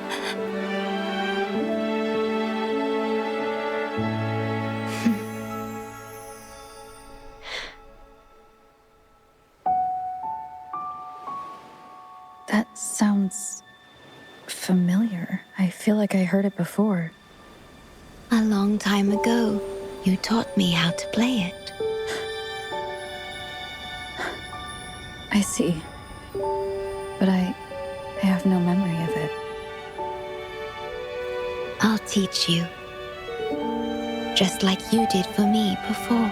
That sounds familiar. I feel like I heard it before. A long time ago, you taught me how to play it. I see. But I have no memory of it. I'll teach you. Just like you did for me before.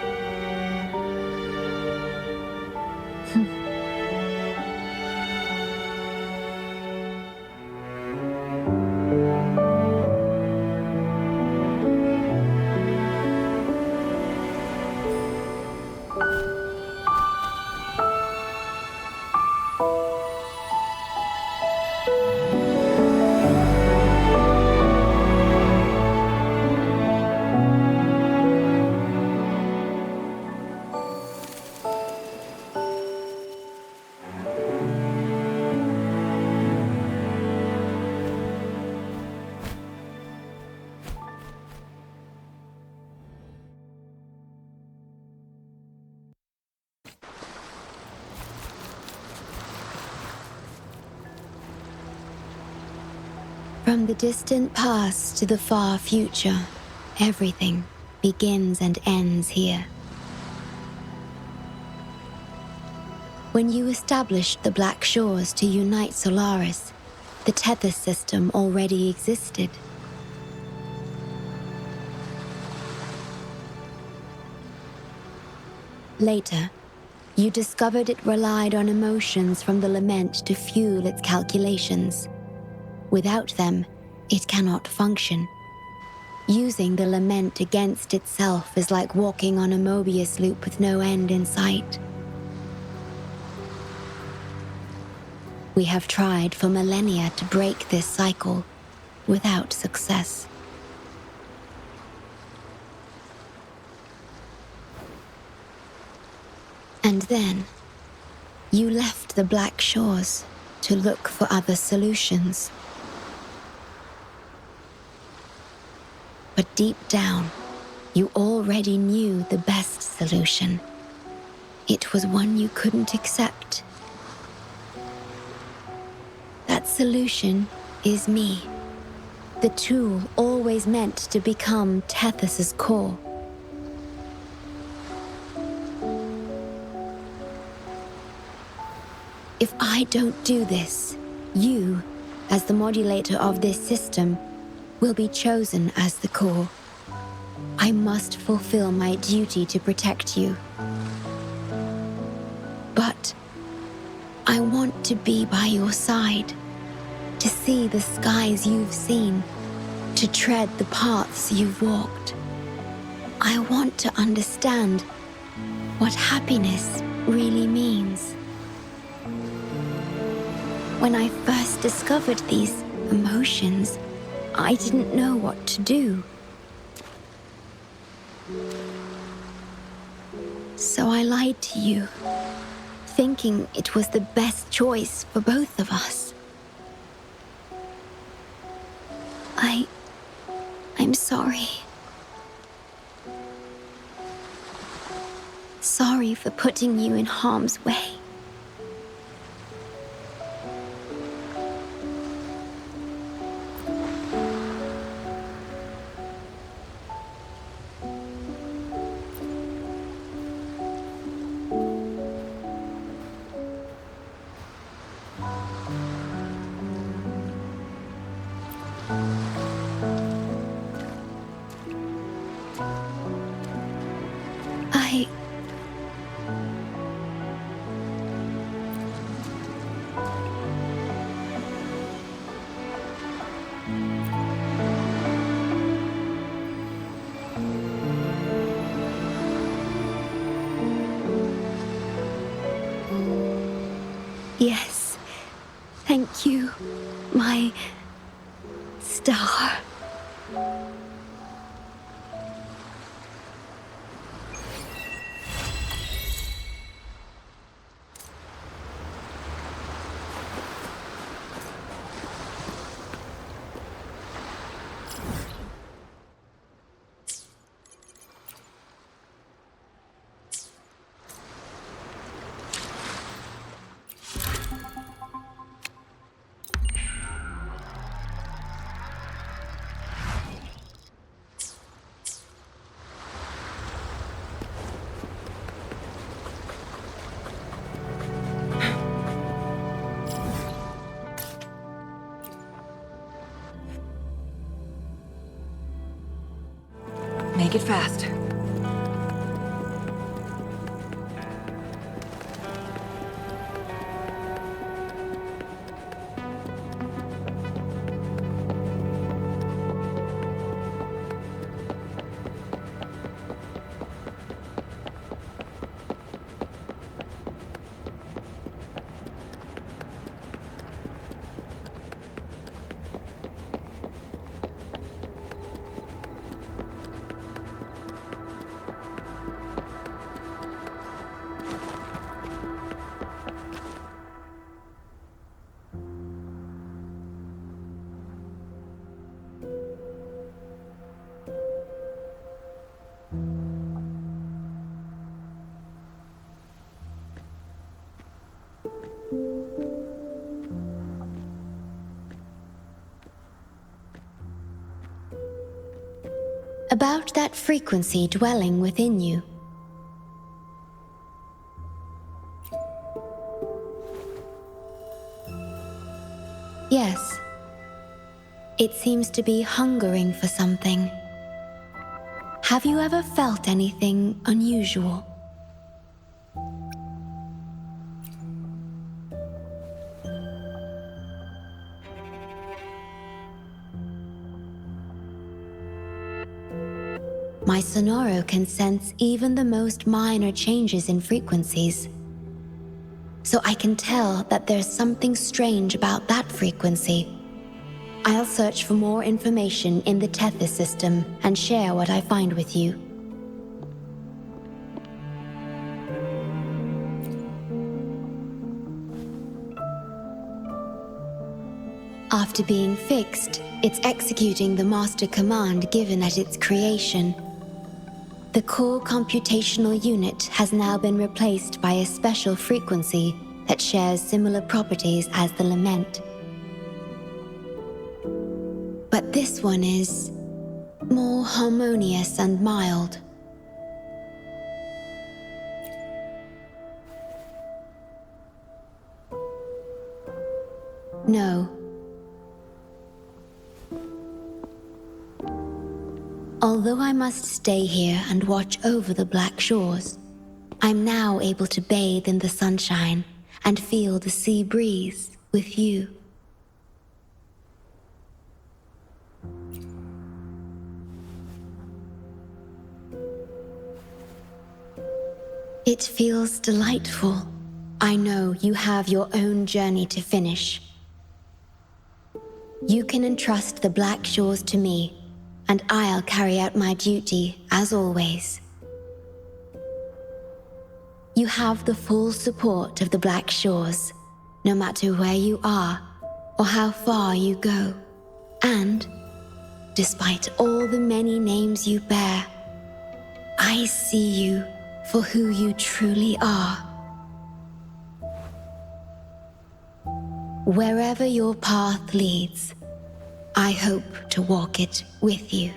From the distant past to the far future, everything begins and ends here. When you established the Black Shores to unite Solaris, the Tethys system already existed. Later, you discovered it relied on emotions from the Lament to fuel its calculations. Without them, it cannot function. Using the Lament against itself is like walking on a Mobius loop with no end in sight. We have tried for millennia to break this cycle, without success. And then, you left the Black Shores, to look for other solutions. But deep down, you already knew the best solution. It was one you couldn't accept. That solution is me. The tool always meant to become Tethys' core. If I don't do this, you, as the modulator of this system, will be chosen as the core. I must fulfill my duty to protect you. But I want to be by your side, to see the skies you've seen, to tread the paths you've walked. I want to understand what happiness really means. When I first discovered these emotions, I didn't know what to do. So I lied to you, thinking it was the best choice for both of us. I'm sorry. Sorry for putting you in harm's way. Yes, thank you, my star. Make it fast. About that frequency dwelling within you. Yes, it seems to be hungering for something. Have you ever felt anything unusual? My Sonoro can sense even the most minor changes in frequencies. So I can tell that there's something strange about that frequency. I'll search for more information in the Tethys system and share what I find with you. After being fixed, it's executing the master command given at its creation. The core computational unit has now been replaced by a special frequency that shares similar properties as the Lament. But this one is more harmonious and mild. No. Although I must stay here and watch over the Black Shores, I'm now able to bathe in the sunshine and feel the sea breeze with you. It feels delightful. I know you have your own journey to finish. You can entrust the Black Shores to me, and I'll carry out my duty, as always. You have the full support of the Black Shores, no matter where you are or how far you go. And, despite all the many names you bear, I see you for who you truly are. Wherever your path leads, I hope to walk it with you.